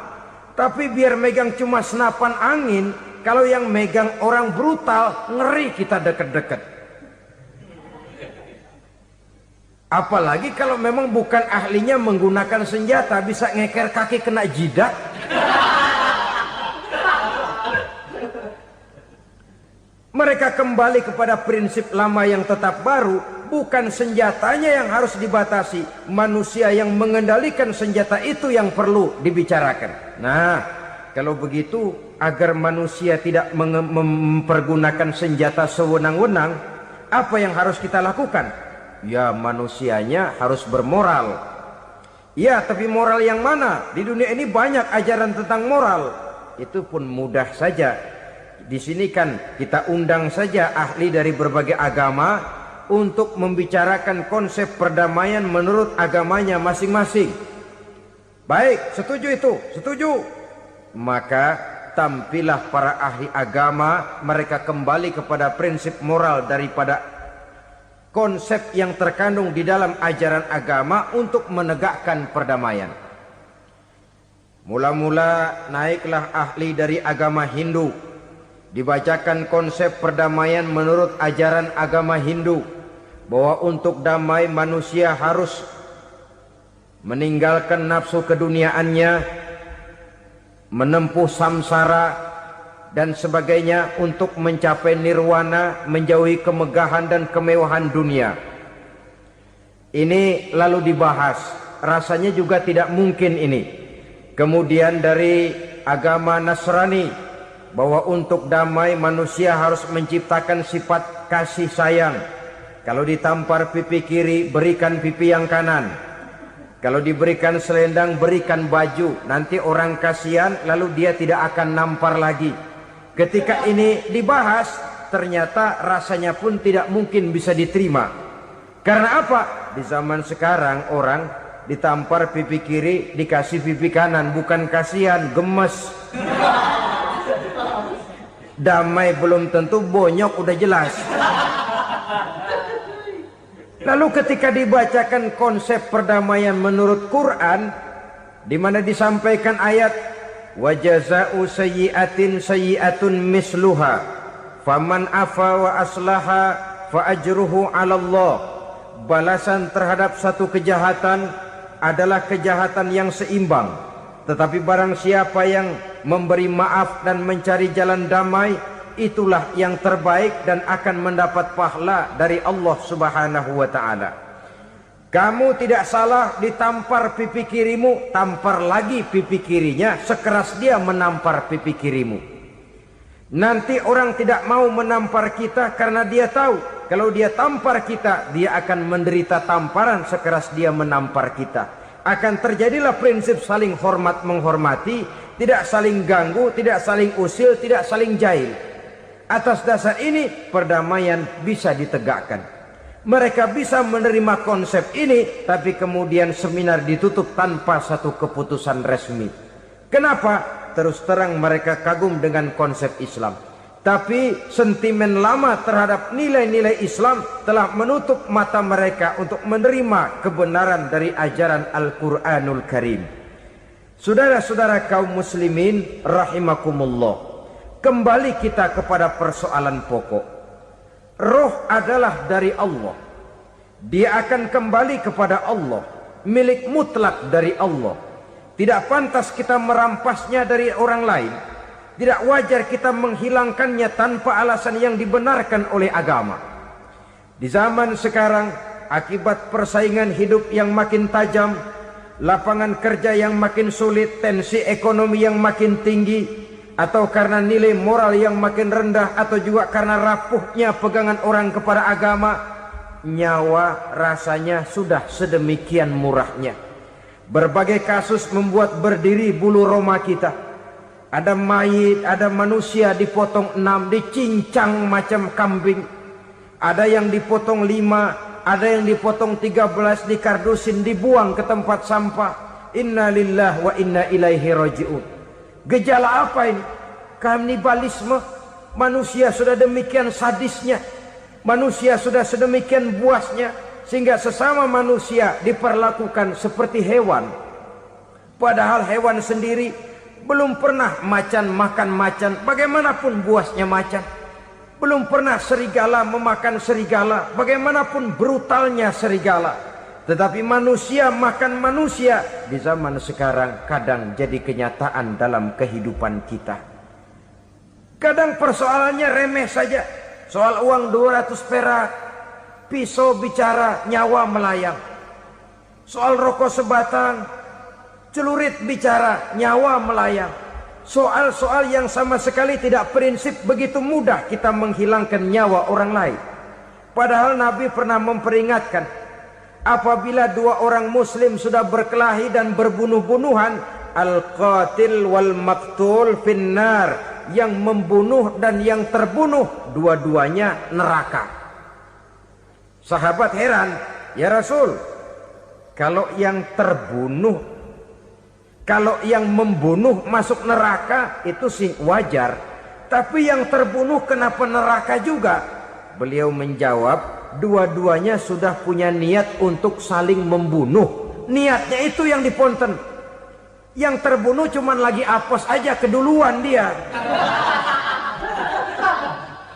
A: Tapi biar megang cuma senapan angin, kalau yang megang orang brutal, ngeri kita deket-deket. Apalagi kalau memang bukan ahlinya menggunakan senjata, bisa ngeker kaki kena jidat. Mereka kembali kepada prinsip lama yang tetap baru, bukan senjatanya yang harus dibatasi, manusia yang mengendalikan senjata itu yang perlu dibicarakan. Nah, kalau begitu, agar manusia tidak mempergunakan senjata sewenang-wenang, apa yang harus kita lakukan? Ya, manusianya harus bermoral. Ya, tapi moral yang mana? Di dunia ini banyak ajaran tentang moral. Itu pun mudah saja. Di sini kan kita undang saja ahli dari berbagai agama untuk membicarakan konsep perdamaian menurut agamanya masing-masing. Baik, setuju itu, setuju. Maka tampillah para ahli agama, mereka kembali kepada prinsip moral daripada konsep yang terkandung di dalam ajaran agama untuk menegakkan perdamaian. Mula-mula naiklah ahli dari agama Hindu, dibacakan konsep perdamaian menurut ajaran agama Hindu, bahwa untuk damai manusia harus meninggalkan nafsu keduniaannya, menempuh samsara dan sebagainya untuk mencapai nirwana, menjauhi kemegahan dan kemewahan dunia. Ini lalu dibahas, rasanya juga tidak mungkin ini. Kemudian dari agama Nasrani, bahwa untuk damai manusia harus menciptakan sifat kasih sayang. Kalau ditampar pipi kiri, berikan pipi yang kanan. Kalau diberikan selendang, berikan baju. Nanti orang kasihan, lalu dia tidak akan nampar lagi. Ketika ini dibahas, ternyata rasanya pun tidak mungkin bisa diterima. Karena apa? Di zaman sekarang orang ditampar pipi kiri, dikasih pipi kanan. Bukan kasihan, gemes. Damai belum tentu, bonyok udah jelas. Lalu ketika dibacakan konsep perdamaian menurut Quran, di mana disampaikan ayat wa jazaa'u sayyi'atin sayyi'atun misluha faman afa wa aslaha fa ajruhu 'ala Allah. Balasan terhadap satu kejahatan adalah kejahatan yang seimbang, tetapi barang siapa yang memberi maaf dan mencari jalan damai, itulah yang terbaik dan akan mendapat pahala dari Allah Subhanahu wa ta'ala. Kamu tidak salah ditampar pipi kirimu, tampar lagi pipi kirinya sekeras dia menampar pipi kirimu. Nanti orang tidak mau menampar kita karena dia tahu kalau dia tampar kita, dia akan menderita tamparan sekeras dia menampar kita. Akan terjadilah prinsip saling hormat menghormati, tidak saling ganggu, tidak saling usil, tidak saling jahil. Atas dasar ini perdamaian bisa ditegakkan. Mereka bisa menerima konsep ini, tapi kemudian seminar ditutup tanpa satu keputusan resmi. Kenapa? Terus terang mereka kagum dengan konsep Islam, tapi sentimen lama terhadap nilai-nilai Islam telah menutup mata mereka untuk menerima kebenaran dari ajaran Al-Quranul Karim. Saudara-saudara kaum muslimin rahimakumullah, kembali kita kepada persoalan pokok. Roh adalah dari Allah. Dia akan kembali kepada Allah, milik mutlak dari Allah. Tidak pantas kita merampasnya dari orang lain. Tidak wajar kita menghilangkannya tanpa alasan yang dibenarkan oleh agama. Di zaman sekarang, akibat persaingan hidup yang makin tajam, lapangan kerja yang makin sulit, tensi ekonomi yang makin tinggi, atau karena nilai moral yang makin rendah, atau juga karena rapuhnya pegangan orang kepada agama, nyawa rasanya sudah sedemikian murahnya. Berbagai kasus membuat berdiri bulu roma kita. Ada mayit, ada manusia dipotong 6, dicincang macam kambing. Ada yang dipotong 5, ada yang dipotong 13, dikardusin, dibuang ke tempat sampah. Inna lillahi wa inna ilaihi raji'un. Gejala apa ini? Kanibalisme. Manusia sudah demikian sadisnya, manusia sudah sedemikian buasnya, sehingga sesama manusia diperlakukan seperti hewan. Padahal hewan sendiri belum pernah macan makan macan, bagaimanapun buasnya macan. Belum pernah serigala memakan serigala, bagaimanapun brutalnya serigala. Tetapi manusia makan manusia di zaman sekarang kadang jadi kenyataan dalam kehidupan kita. Kadang persoalannya remeh saja. Soal uang 200 perak, pisau bicara, nyawa melayang. Soal rokok sebatang, celurit bicara, nyawa melayang. Soal-soal yang sama sekali tidak prinsip, begitu mudah kita menghilangkan nyawa orang lain. Padahal Nabi pernah memperingatkan, apabila dua orang muslim sudah berkelahi dan berbunuh-bunuhan, al-qatil wal maktul finnar, yang membunuh dan yang terbunuh dua-duanya neraka. Sahabat heran, ya Rasul, kalau yang terbunuh, kalau yang membunuh masuk neraka itu sih wajar, tapi yang terbunuh kenapa neraka juga? Beliau menjawab, dua-duanya sudah punya niat untuk saling membunuh. Niatnya itu yang diponten. Yang terbunuh cuman lagi apes aja, keduluan dia.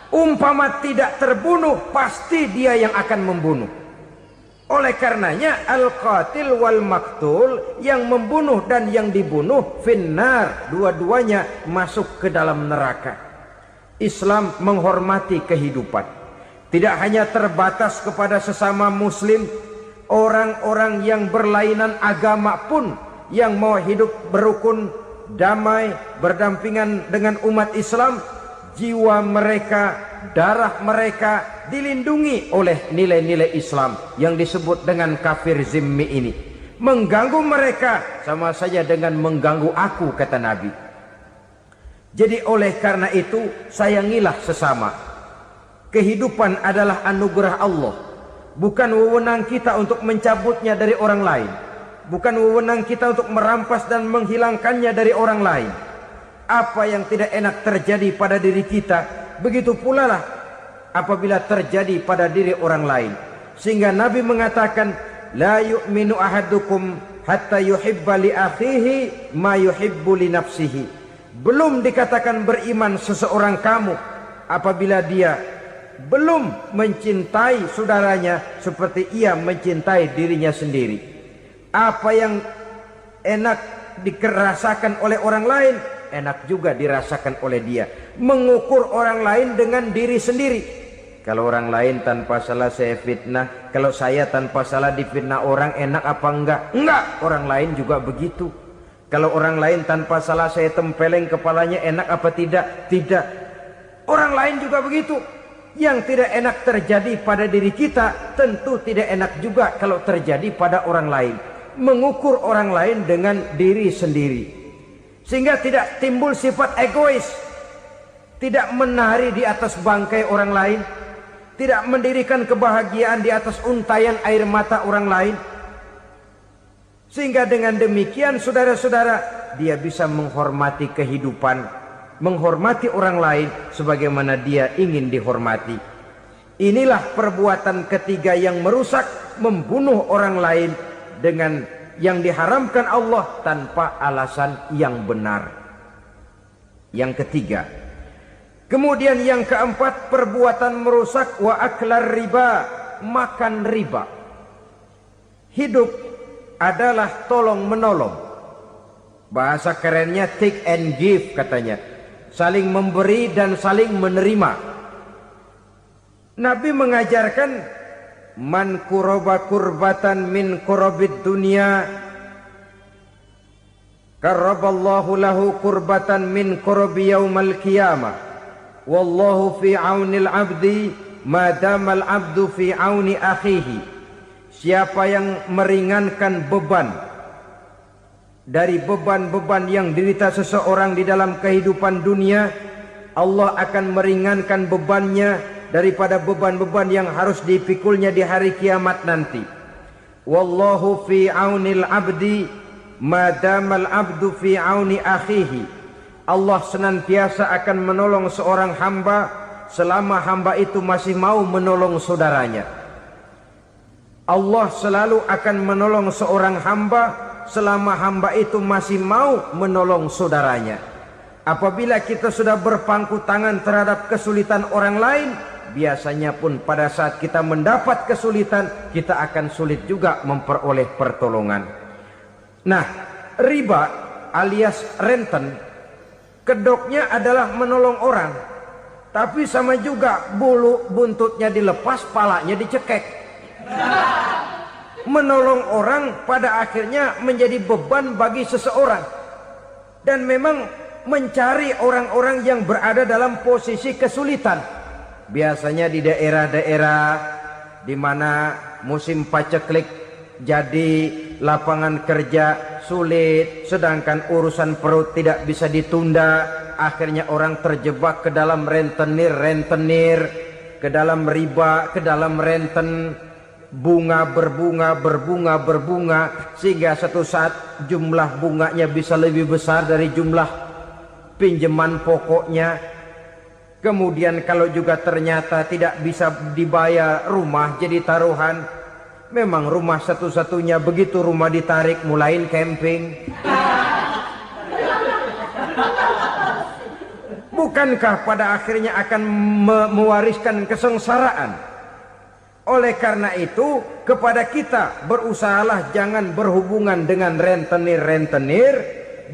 A: Umpama tidak terbunuh, pasti dia yang akan membunuh. Oleh karenanya al-qatil wal maktul, yang membunuh dan yang dibunuh finnar, dua-duanya masuk ke dalam neraka. Islam menghormati kehidupan. Tidak hanya terbatas kepada sesama muslim, orang-orang yang berlainan agama pun yang mau hidup berukun, damai, berdampingan dengan umat Islam, jiwa mereka, darah mereka dilindungi oleh nilai-nilai Islam yang disebut dengan kafir zimmi ini. Mengganggu mereka sama saja dengan mengganggu aku, kata Nabi. Jadi oleh karena itu sayangilah sesama. Kehidupan adalah anugerah Allah, bukan wewenang kita untuk mencabutnya dari orang lain, bukan wewenang kita untuk merampas dan menghilangkannya dari orang lain. Apa yang tidak enak terjadi pada diri kita, begitu pula lah apabila terjadi pada diri orang lain. Sehingga Nabi mengatakan, la yu'minu ahadukum hatta yuhibba li akhihi ma yuhibbu li nafsihi. Belum dikatakan beriman seseorang kamu apabila dia belum mencintai saudaranya seperti ia mencintai dirinya sendiri. Apa yang enak dirasakan oleh orang lain, enak juga dirasakan oleh dia. Mengukur orang lain dengan diri sendiri. Kalau orang lain tanpa salah saya fitnah, kalau saya tanpa salah difitnah orang, enak apa enggak? Enggak, orang lain juga begitu. Kalau orang lain tanpa salah saya tempeleng kepalanya, enak apa tidak? Tidak. Orang lain juga begitu. Yang tidak enak terjadi pada diri kita, tentu tidak enak juga kalau terjadi pada orang lain. Mengukur orang lain dengan diri sendiri, sehingga tidak timbul sifat egois, tidak menari di atas bangkai orang lain, tidak mendirikan kebahagiaan di atas untayan air mata orang lain. Sehingga dengan demikian saudara-saudara, dia bisa menghormati kehidupan, menghormati orang lain sebagaimana dia ingin dihormati. Inilah perbuatan ketiga yang merusak, membunuh orang lain dengan yang diharamkan Allah tanpa alasan yang benar. Yang ketiga. Kemudian yang keempat, perbuatan merusak wa aklar riba, makan riba. Hidup adalah tolong menolong. Bahasa kerennya take and give katanya. Saling memberi dan saling menerima. Nabi mengajarkan, man kuraba kurbatan min kurabid dunia karaballahu lahu kurbatan min kurabi yaumal qiyamah. Wallahu fi aunil abdi madamal abdu fi auni akhihi. Siapa yang meringankan beban dari beban-beban yang derita seseorang di dalam kehidupan dunia, Allah akan meringankan bebannya daripada beban-beban yang harus dipikulnya di hari kiamat nanti. Wallahu fi aunil abdi madamal abdu fi auni akhihi. Allah senantiasa akan menolong seorang hamba selama hamba itu masih mau menolong saudaranya. Allah selalu akan menolong seorang hamba selama hamba itu masih mau menolong saudaranya. Apabila kita sudah berpangku tangan terhadap kesulitan orang lain, biasanya pun pada saat kita mendapat kesulitan, kita akan sulit juga memperoleh pertolongan. Nah, riba alias renten, kedoknya adalah menolong orang, tapi sama juga bulu buntutnya dilepas, palanya dicekek. Menolong orang pada akhirnya menjadi beban bagi seseorang. Dan memang mencari orang-orang yang berada dalam posisi kesulitan. Biasanya di daerah-daerah di mana musim paceklik, jadi lapangan kerja sulit, sedangkan urusan perut tidak bisa ditunda. Akhirnya orang terjebak ke dalam rentenir. ke dalam riba, ke dalam renten, bunga berbunga sehingga satu saat jumlah bunganya bisa lebih besar dari jumlah pinjaman pokoknya. Kemudian kalau juga ternyata tidak bisa dibayar, rumah jadi taruhan. Memang rumah satu-satunya, begitu rumah ditarik mulain camping. Bukankah pada akhirnya akan mewariskan kesengsaraan? Oleh karena itu, kepada kita berusahalah jangan berhubungan dengan rentenir,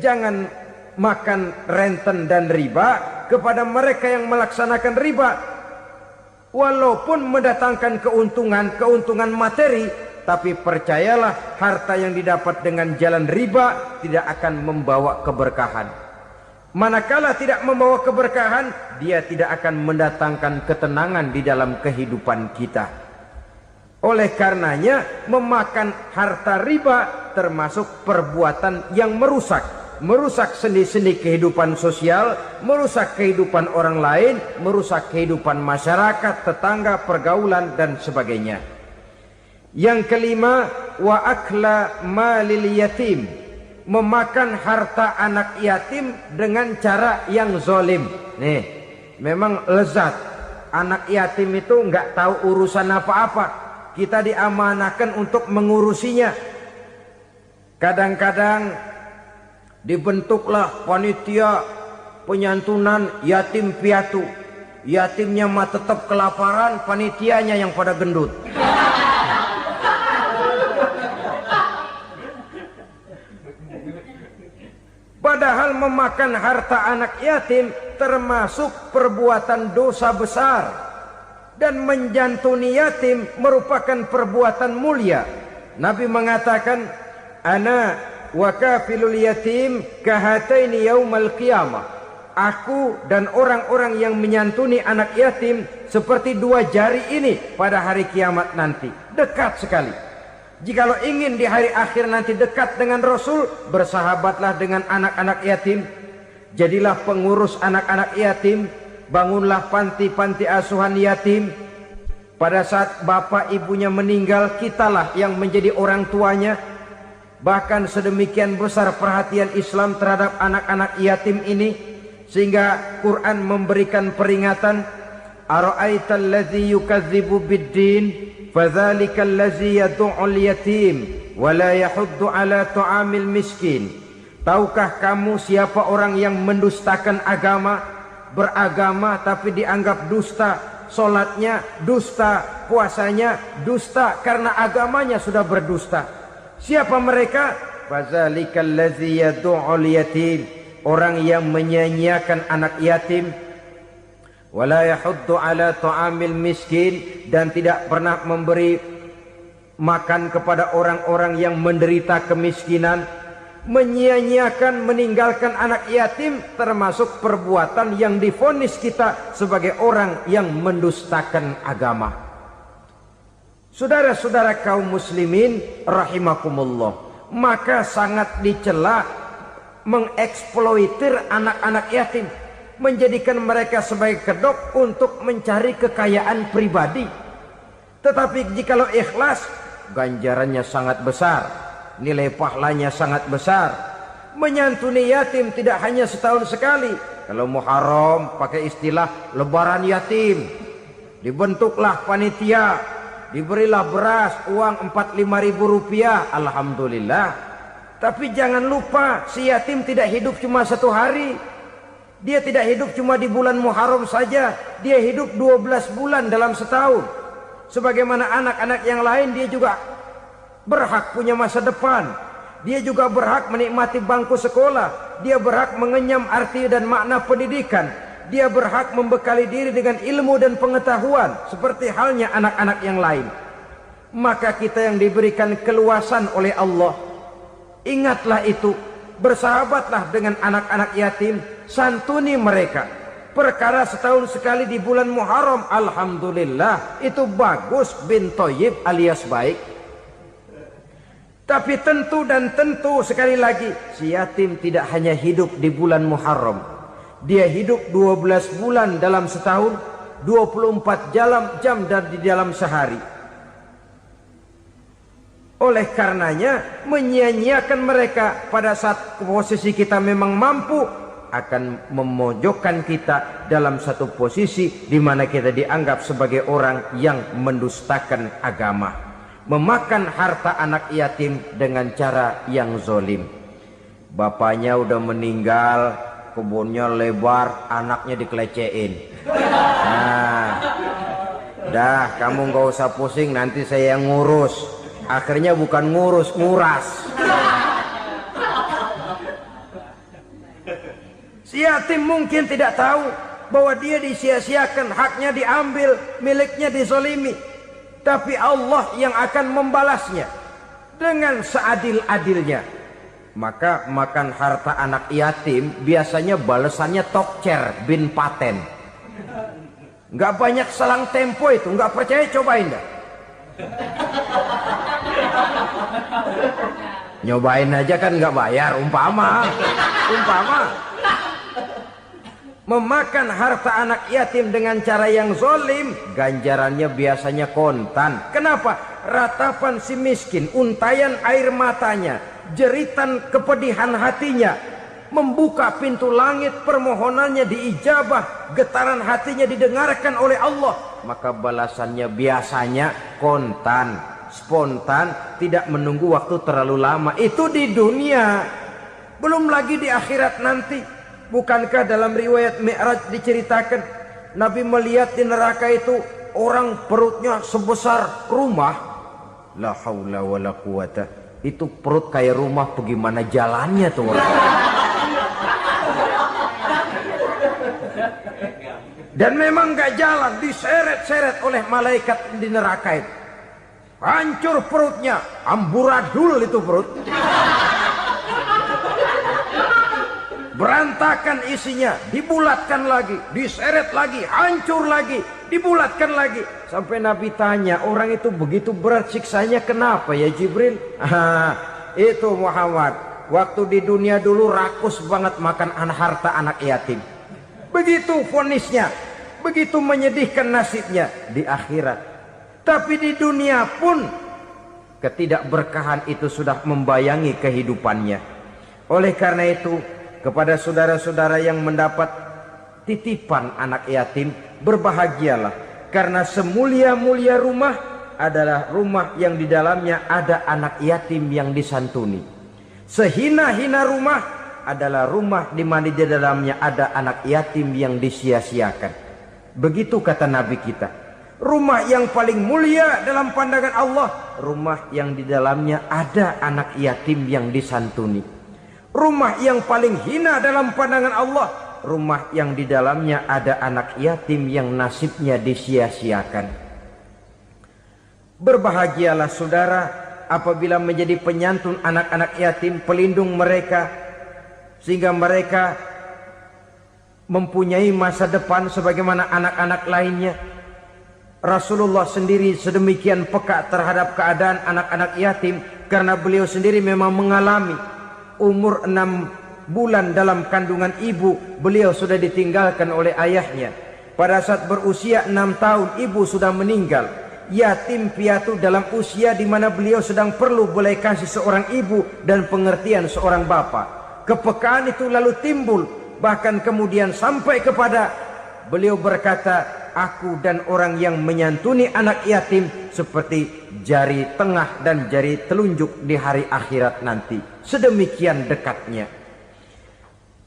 A: jangan makan renten dan riba. Kepada mereka yang melaksanakan riba, walaupun mendatangkan keuntungan materi, tapi percayalah harta yang didapat dengan jalan riba tidak akan membawa keberkahan. Manakala tidak membawa keberkahan, dia tidak akan mendatangkan ketenangan di dalam kehidupan kita. Oleh karenanya, memakan harta riba termasuk perbuatan yang merusak sendi-sendi kehidupan sosial, merusak kehidupan orang lain, merusak kehidupan masyarakat, tetangga, pergaulan dan sebagainya. Yang kelima, wa akla malil yatim, memakan harta anak yatim dengan cara yang zolim. Nih, memang lezat. Anak yatim itu nggak tahu urusan apa-apa. Kita diamanahkan untuk mengurusinya. Kadang-kadang dibentuklah panitia penyantunan yatim piatu. Yatimnya mah tetap kelaparan, panitianya yang pada gendut. Padahal memakan harta anak yatim termasuk perbuatan dosa besar. Dan menjantuni yatim merupakan perbuatan mulia. Nabi mengatakan, ana wa kafilul yatim kahataini yaumal qiyamah. Aku dan orang-orang yang menyantuni anak yatim seperti dua jari ini pada hari kiamat nanti. Dekat sekali. Jikalau ingin di hari akhir nanti dekat dengan Rasul, bersahabatlah dengan anak-anak yatim. Jadilah pengurus anak-anak yatim. Bangunlah panti-panti asuhan yatim. Pada saat bapak ibunya meninggal, kitalah yang menjadi orang tuanya. Bahkan sedemikian besar perhatian Islam terhadap anak-anak yatim ini, sehingga Quran memberikan peringatan, ara'aital ladzi yukadzibu bid-din fadzalikal ladzi yad'ul yatim wa la yahuddu ala ta'amil miskin. Tahukah kamu siapa orang yang mendustakan agama, beragama tapi dianggap dusta, solatnya dusta, puasanya dusta karena agamanya sudah berdusta. Siapa mereka? Fadzalikal ladzi yad'ul yatim, orang yang menyia-nyiakan anak yatim. Wala yahuddu ala ta'amil miskin, dan tidak pernah memberi makan kepada orang-orang yang menderita kemiskinan. Menyia-nyiakan, meninggalkan anak yatim termasuk perbuatan yang divonis kita sebagai orang yang mendustakan agama. Saudara-saudara kaum muslimin rahimakumullah, maka sangat dicela mengeksploitir anak-anak yatim, menjadikan mereka sebagai kedok untuk mencari kekayaan pribadi. Tetapi jikalau ikhlas, ganjarannya sangat besar, nilai pahalanya sangat besar. Menyantuni yatim tidak hanya setahun sekali. Kalau Muharram pakai istilah lebaran yatim, dibentuklah panitia, diberilah beras, uang 4-5 ribu rupiah, alhamdulillah. Tapi jangan lupa, si yatim tidak hidup cuma satu hari. Dia tidak hidup cuma di bulan Muharram saja. Dia hidup 12 bulan dalam setahun. Sebagaimana anak-anak yang lain, dia juga berhak punya masa depan. Dia juga berhak menikmati bangku sekolah. Dia berhak mengenyam arti dan makna pendidikan. Dia berhak membekali diri dengan ilmu dan pengetahuan, seperti halnya anak-anak yang lain. Maka kita yang diberikan keluasan oleh Allah, ingatlah itu. Bersahabatlah dengan anak-anak yatim, santuni mereka. Perkara setahun sekali di bulan Muharram, alhamdulillah, itu bagus, bin Thayyib alias baik. Tapi tentu dan tentu sekali lagi, si yatim tidak hanya hidup di bulan Muharram. Dia hidup 12 bulan dalam setahun. 24 jam dan di dalam sehari. Oleh karenanya menyia-nyiakan mereka pada saat posisi kita memang mampu akan memojokkan kita dalam satu posisi di mana kita dianggap sebagai orang yang mendustakan agama, memakan harta anak yatim dengan cara yang zolim. Bapaknya udah meninggal, kebunnya lebar, anaknya dikelecehin. Nah, dah kamu nggak usah pusing, nanti saya yang ngurus. Akhirnya bukan ngurus, nguras. Si yatim mungkin tidak tahu bahwa dia disia-siakan, haknya diambil, miliknya dizolimi. Tapi Allah yang akan membalasnya dengan seadil-adilnya. Maka makan harta anak yatim biasanya balasannya tokcer bin paten. Nggak banyak selang tempo itu, nggak percaya cobain dah. Nyobain aja kan nggak bayar, umpama memakan harta anak yatim dengan cara yang zolim, ganjarannya biasanya kontan. Kenapa? Ratapan si miskin, untayan air matanya, jeritan kepedihan hatinya, membuka pintu langit, permohonannya diijabah, getaran hatinya didengarkan oleh Allah, maka balasannya biasanya kontan, spontan, tidak menunggu waktu terlalu lama. Itu di dunia, belum lagi di akhirat nanti. Bukankah dalam riwayat Mi'raj diceritakan Nabi melihat di neraka itu orang perutnya sebesar rumah? La haula wala quwata. Itu perut kayak rumah, bagaimana jalannya tuh orang? Dan memang gak jalan, diseret-seret oleh malaikat di neraka itu. Hancur perutnya, amburadul itu perut. Berantakan isinya, dibulatkan lagi, diseret lagi, hancur lagi, dibulatkan lagi. Sampai Nabi tanya, orang itu begitu berat siksanya kenapa ya Jibril? Itu Muhammad, waktu di dunia dulu rakus banget makan harta anak yatim. Begitu vonisnya, begitu menyedihkan nasibnya di akhirat. Tapi di dunia pun ketidakberkahan itu sudah membayangi kehidupannya. Oleh karena itu, kepada saudara-saudara yang mendapat titipan anak yatim, berbahagialah, karena semulia-mulia rumah adalah rumah yang di dalamnya ada anak yatim yang disantuni. Sehina-hina rumah adalah rumah di mana di dalamnya ada anak yatim yang disia-siakan. Begitu kata Nabi kita. Rumah yang paling mulia dalam pandangan Allah, rumah yang di dalamnya ada anak yatim yang disantuni. Rumah yang paling hina dalam pandangan Allah, rumah yang di dalamnya ada anak yatim yang nasibnya disia-siakan. Berbahagialah saudara apabila menjadi penyantun anak-anak yatim, pelindung mereka, sehingga mereka mempunyai masa depan sebagaimana anak-anak lainnya. Rasulullah sendiri sedemikian peka terhadap keadaan anak-anak yatim karena beliau sendiri memang mengalami. Umur 6 bulan dalam kandungan ibu, beliau sudah ditinggalkan oleh ayahnya. Pada saat berusia 6 tahun, ibu sudah meninggal. Yatim piatu dalam usia di mana beliau sedang perlu belas kasih seorang ibu dan pengertian seorang bapa. Kepekaan itu lalu timbul, bahkan kemudian sampai kepada beliau berkata, aku dan orang yang menyantuni anak yatim seperti jari tengah dan jari telunjuk di hari akhirat nanti. Sedemikian dekatnya.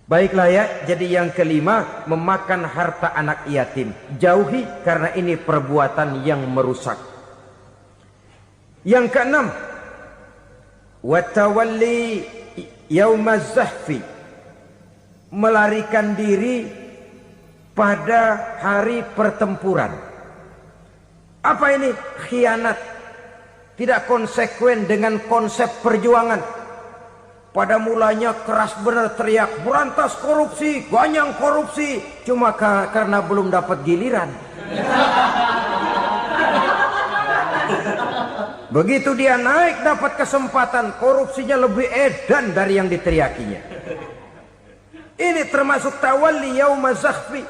A: Baiklah ya, jadi yang kelima, memakan harta anak yatim. Jauhi karena ini perbuatan yang merusak. Yang keenam, watawalli yaumaz zahfi, melarikan diri pada hari pertempuran. Apa ini? Khianat. Tidak konsekuen dengan konsep perjuangan. Pada mulanya keras benar teriak, berantas korupsi, ganyang korupsi. Cuma karena belum dapat giliran. Begitu dia naik dapat kesempatan, korupsinya lebih edan dari yang diteriakinya. Ini termasuk tawalli yaumaz zahfi.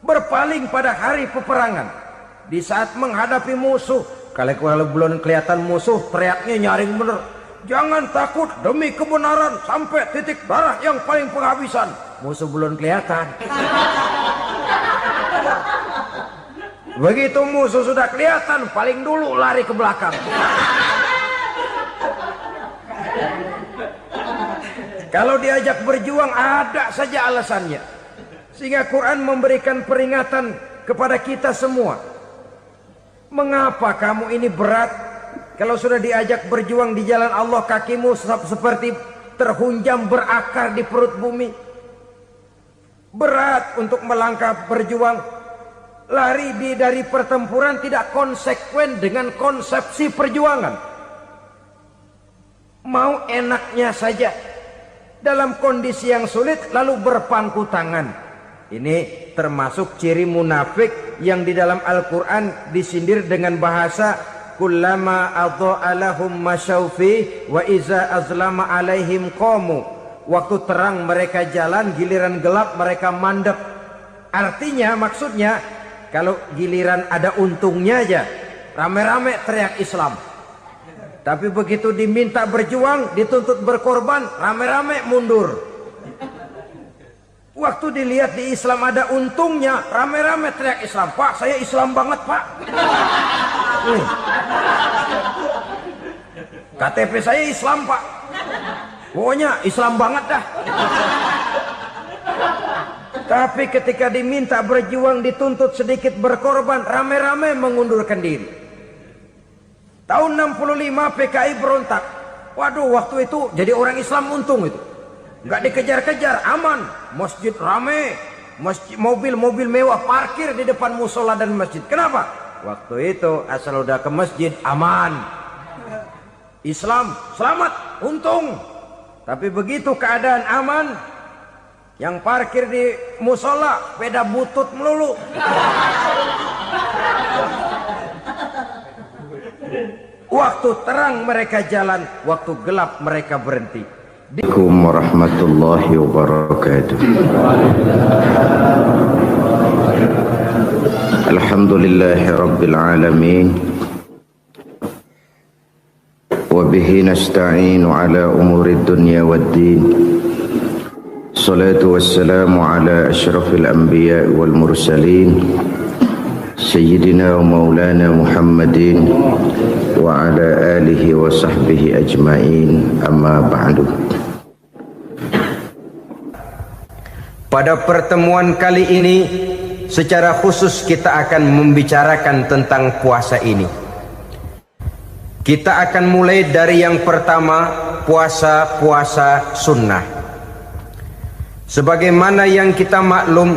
A: berpaling pada hari peperangan. Di saat menghadapi musuh, kalau belum kelihatan musuh, teriaknya nyaring bener. Jangan takut, demi kebenaran sampai titik darah yang paling penghabisan. Musuh belum kelihatan. Begitu musuh sudah kelihatan, paling dulu lari ke belakang. Kalau diajak berjuang ada saja alasannya. Sehingga Quran memberikan peringatan kepada kita semua. Mengapa kamu ini berat? Kalau sudah diajak berjuang di jalan Allah, kakimu seperti terhunjam berakar di perut bumi. Berat untuk melangkah berjuang. Lari dari pertempuran tidak konsekuen dengan konsepsi perjuangan. Mau enaknya saja. Dalam kondisi yang sulit lalu berpangku tangan. Ini termasuk ciri munafik yang di dalam Al-Quran disindir dengan bahasa kullama adha'a lahum masyaufi wa iza azlama alaihim qamu. Waktu terang mereka jalan, giliran gelap mereka mandek. Artinya, maksudnya, kalau giliran ada untungnya aja, rame-rame teriak Islam. Tapi begitu diminta berjuang, dituntut berkorban, rame-rame mundur. Waktu dilihat di Islam ada untungnya, rame-rame teriak Islam. Pak, saya Islam banget, Pak. KTP saya Islam, Pak. Pokoknya Islam banget dah. Tapi ketika diminta berjuang, dituntut sedikit berkorban, rame-rame mengundurkan diri. Tahun 65 PKI berontak. Waduh, waktu itu jadi orang Islam untung itu. Nggak dikejar-kejar, aman. Masjid rame, mobil-mobil mewah parkir di depan musola dan masjid. Kenapa? Waktu itu asal udah ke masjid aman. Islam selamat, untung. Tapi begitu keadaan aman, yang parkir di musola sepeda butut melulu. Waktu terang mereka jalan, waktu gelap mereka berhenti.
B: Assalamualaikum warahmatullahi wabarakatuh. Alhamdulillahi rabbil alamin. Wa bihi nasta'inu ala umuri dunya waddin. Salatu wassalamu ala asyrafil anbiya wal mursalin. Sayyidina wa maulana Muhammadin wa ala alihi wa sahbihi ajma'in, amma ba'du.
A: Pada pertemuan kali ini secara khusus kita akan membicarakan tentang puasa ini. Kita akan mulai dari yang pertama, puasa sunnah. Sebagaimana yang kita maklum,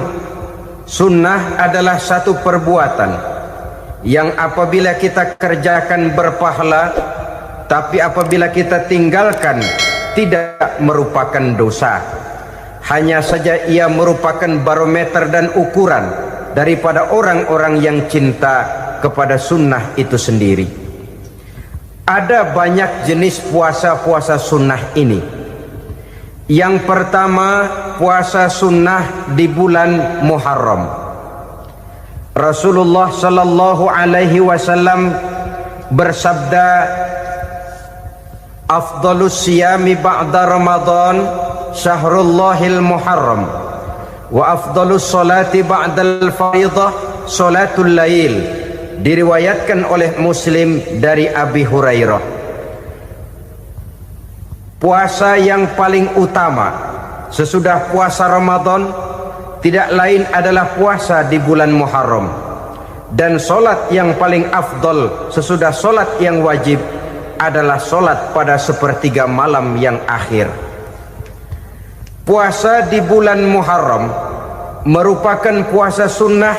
A: sunnah adalah satu perbuatan yang apabila kita kerjakan berpahala, tapi apabila kita tinggalkan tidak merupakan dosa. Hanya saja ia merupakan barometer dan ukuran daripada orang-orang yang cinta kepada sunnah itu sendiri. Ada banyak jenis puasa-puasa sunnah ini. Yang pertama, puasa sunnah di bulan Muharram. Rasulullah sallallahu alaihi wasallam bersabda, "Afdhalus siyami ba'da Ramadan syahrullahil Muharram wa afdhalus salati ba'dal fardhah salatul lail." Diriwayatkan oleh Muslim dari Abi Hurairah. Puasa yang paling utama sesudah puasa Ramadan tidak lain adalah puasa di bulan Muharram. Dan solat yang paling afdol sesudah solat yang wajib adalah solat pada sepertiga malam yang akhir. Puasa di bulan Muharram merupakan puasa sunnah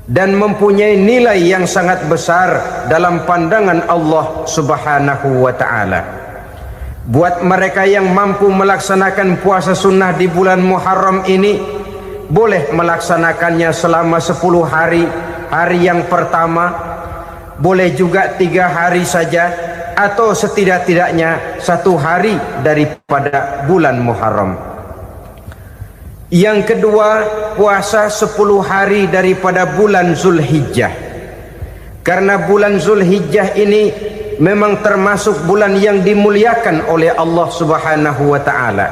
A: dan mempunyai nilai yang sangat besar dalam pandangan Allah Subhanahu wa ta'ala. Buat mereka yang mampu melaksanakan puasa sunnah di bulan Muharram ini, boleh melaksanakannya selama 10 hari. Hari yang pertama, boleh juga 3 hari saja, atau setidak-tidaknya 1 hari daripada bulan Muharram. Yang kedua, puasa 10 hari daripada bulan Zulhijjah. Karena bulan Zulhijjah ini memang termasuk bulan yang dimuliakan oleh Allah Subhanahu wa taala.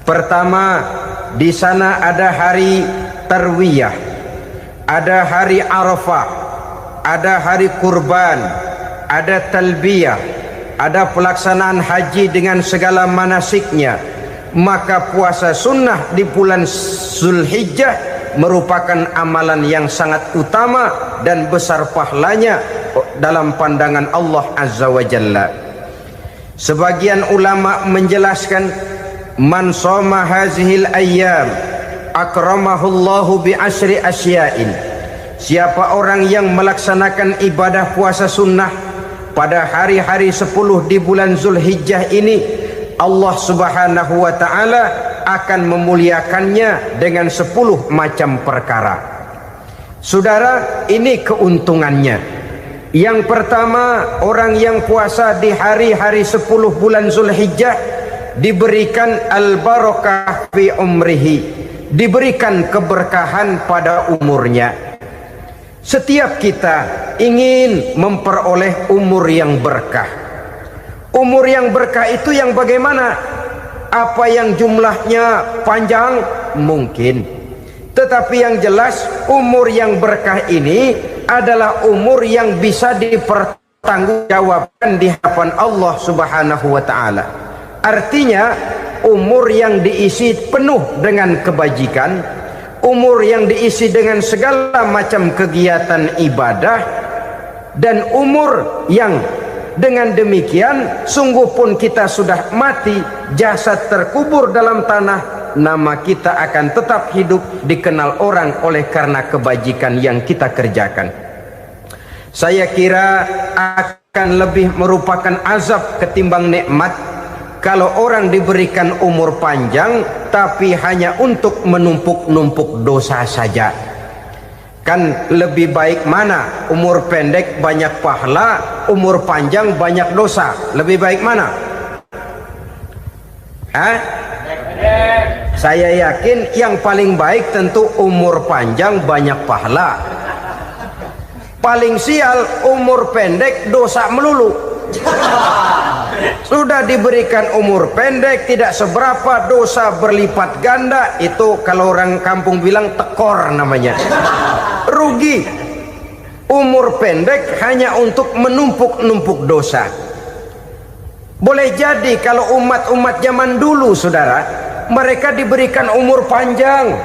A: Pertama, di sana ada hari Tarwiyah, ada hari Arafah, ada hari kurban, ada talbiyah, ada pelaksanaan haji dengan segala manasiknya. Maka puasa sunnah di bulan Zulhijjah merupakan amalan yang sangat utama dan besar pahalanya dalam pandangan Allah Azza wa Jalla. Sebagian ulama menjelaskan, man shoma hazihil ayyam akramahullahu bi asyri asya'in. Siapa orang yang melaksanakan ibadah puasa sunnah pada hari-hari 10 di bulan Zulhijjah ini, Allah Subhanahu wa taala akan memuliakannya dengan 10 macam perkara. Saudara, ini keuntungannya. Yang pertama, orang yang puasa di hari-hari 10 bulan Zulhijjah diberikan al-barakah fi umrihi, diberikan keberkahan pada umurnya. Setiap kita ingin memperoleh umur yang berkah. Umur yang berkah itu yang bagaimana? Apa yang jumlahnya panjang? Mungkin. Tetapi yang jelas, umur yang berkah ini adalah umur yang bisa dipertanggungjawabkan di hadapan Allah Subhanahu wa taala. Artinya, umur yang diisi penuh dengan kebajikan, umur yang diisi dengan segala macam kegiatan ibadah, dan umur yang dengan demikian sungguh pun kita sudah mati, jasad terkubur dalam tanah, nama kita akan tetap hidup, dikenal orang oleh karena kebajikan yang kita kerjakan. Saya kira akan lebih merupakan azab ketimbang nikmat kalau orang diberikan umur panjang tapi hanya untuk menumpuk-numpuk dosa saja. Kan lebih baik mana? Umur pendek banyak pahala, umur panjang banyak dosa. Lebih baik mana? Saya yakin yang paling baik tentu umur panjang banyak pahala. Paling sial umur pendek dosa melulu. Sudah diberikan umur pendek tidak seberapa, dosa berlipat ganda. Itu kalau orang kampung bilang tekor namanya. Rugi. Umur pendek hanya untuk menumpuk-numpuk dosa. Boleh jadi kalau umat-umat zaman dulu, saudara, mereka diberikan umur panjang.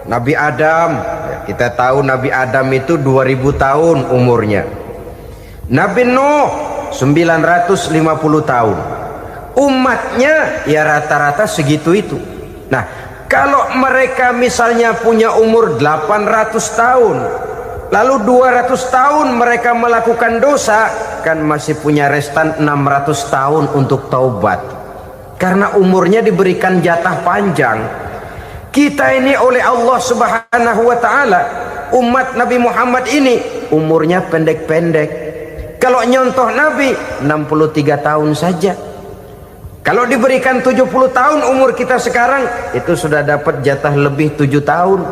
A: Nabi Adam, kita tahu Nabi Adam itu 2000 tahun umurnya. Nabi Nuh 950 tahun. Umatnya ya rata-rata segitu itu. Nah, kalau mereka misalnya punya umur 800 tahun, lalu 200 tahun mereka melakukan dosa, kan masih punya restan 600 tahun untuk taubat. Karena umurnya diberikan jatah panjang. Kita ini oleh Allah Subhanahu wa taala, umat Nabi Muhammad ini umurnya pendek-pendek. Kalau nyontoh Nabi 63 tahun saja. Kalau diberikan 70 tahun umur kita sekarang, itu sudah dapat jatah lebih 7 tahun.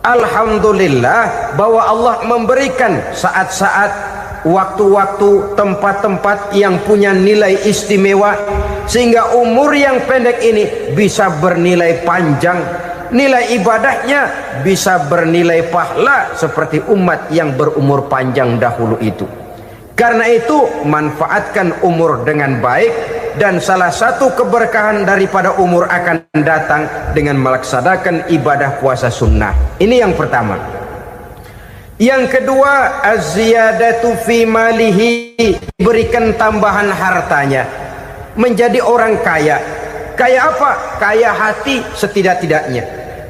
A: Alhamdulillah bahwa Allah memberikan saat-saat, waktu-waktu, tempat-tempat yang punya nilai istimewa, sehingga umur yang pendek ini bisa bernilai panjang, nilai ibadahnya bisa bernilai pahala seperti umat yang berumur panjang dahulu itu. Karena itu manfaatkan umur dengan baik, dan salah satu keberkahan daripada umur akan datang dengan melaksanakan ibadah puasa sunnah. Ini yang pertama. Yang kedua, az-ziyadatu fi malihi, berikan tambahan hartanya, menjadi orang kaya. Kaya apa? Kaya hati setidak-tidaknya.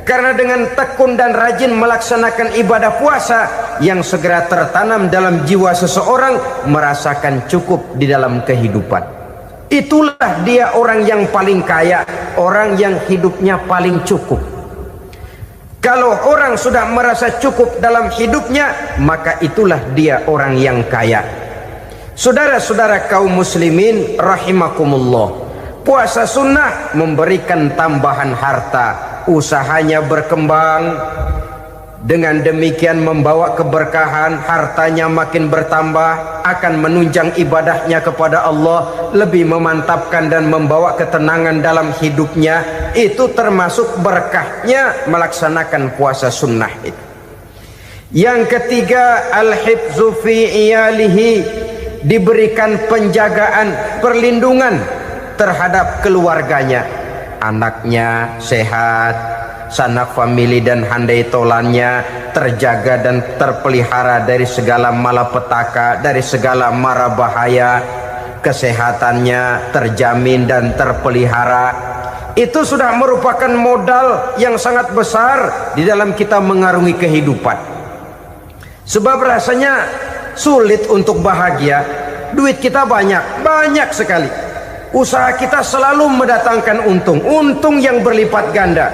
A: Karena dengan tekun dan rajin melaksanakan ibadah puasa, yang segera tertanam dalam jiwa seseorang merasakan cukup di dalam kehidupan. Itulah dia orang yang paling kaya, orang yang hidupnya paling cukup. Kalau orang sudah merasa cukup dalam hidupnya, maka itulah dia orang yang kaya. Saudara-saudara kaum muslimin rahimakumullah, puasa sunnah memberikan tambahan harta, usahanya berkembang, dengan demikian membawa keberkahan, hartanya makin bertambah, akan menunjang ibadahnya kepada Allah, lebih memantapkan dan membawa ketenangan dalam hidupnya. Itu termasuk berkahnya melaksanakan puasa sunnah itu. Yang ketiga, al-hifzu fi iyalihi, diberikan penjagaan, perlindungan terhadap keluarganya, anaknya sehat, sanak famili dan handai tolannya terjaga dan terpelihara dari segala malapetaka, dari segala mara bahaya, kesehatannya terjamin dan terpelihara. Itu sudah merupakan modal yang sangat besar di dalam kita mengarungi kehidupan. Sebab rasanya sulit untuk bahagia, duit kita banyak sekali, usaha kita selalu mendatangkan untung yang berlipat ganda,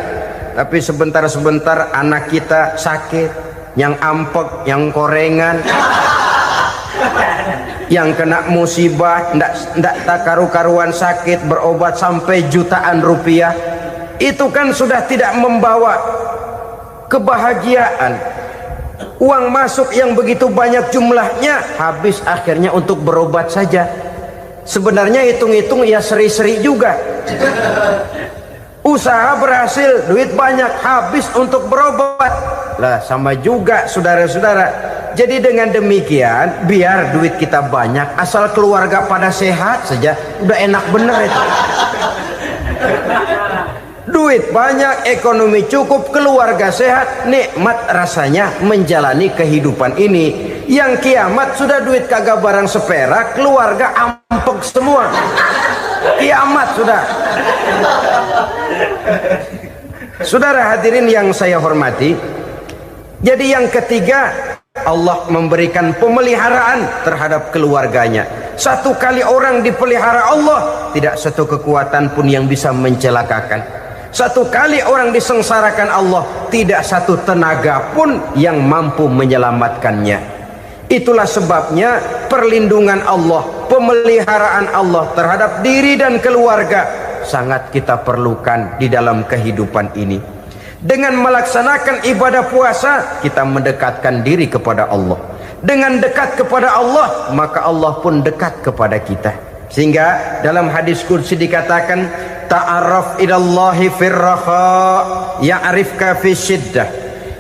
A: tapi sebentar-sebentar anak kita sakit, yang ampek, yang korengan, yang kena musibah, ndak tak karu-karuan sakit, berobat sampai jutaan rupiah. Itu kan sudah tidak membawa kebahagiaan. Uang masuk yang begitu banyak jumlahnya habis akhirnya untuk berobat saja. Sebenarnya hitung-hitung ya seri-seri juga. Usaha berhasil, duit banyak, habis untuk berobat. Lah sama juga saudara-saudara. Jadi dengan demikian, biar duit kita banyak, asal keluarga pada sehat saja, udah enak bener itu. Duit banyak, ekonomi cukup, keluarga sehat, nikmat rasanya menjalani kehidupan ini. Yang kiamat sudah duit kagak barang seperak, keluarga ampek semua. Kiamat sudah. Saudara hadirin yang saya hormati, jadi yang ketiga, Allah memberikan pemeliharaan terhadap keluarganya. Satu kali orang dipelihara Allah, tidak satu kekuatan pun yang bisa mencelakakan. Satu kali orang disengsarakan Allah, tidak satu tenaga pun yang mampu menyelamatkannya. Itulah sebabnya perlindungan Allah, pemeliharaan Allah terhadap diri dan keluarga sangat kita perlukan di dalam kehidupan ini. Dengan melaksanakan ibadah puasa, kita mendekatkan diri kepada Allah. Dengan dekat kepada Allah, maka Allah pun dekat kepada kita. Sehingga dalam hadis qudsi dikatakan, ta'arraf ilallahi firraha ya'rifka fi syiddah.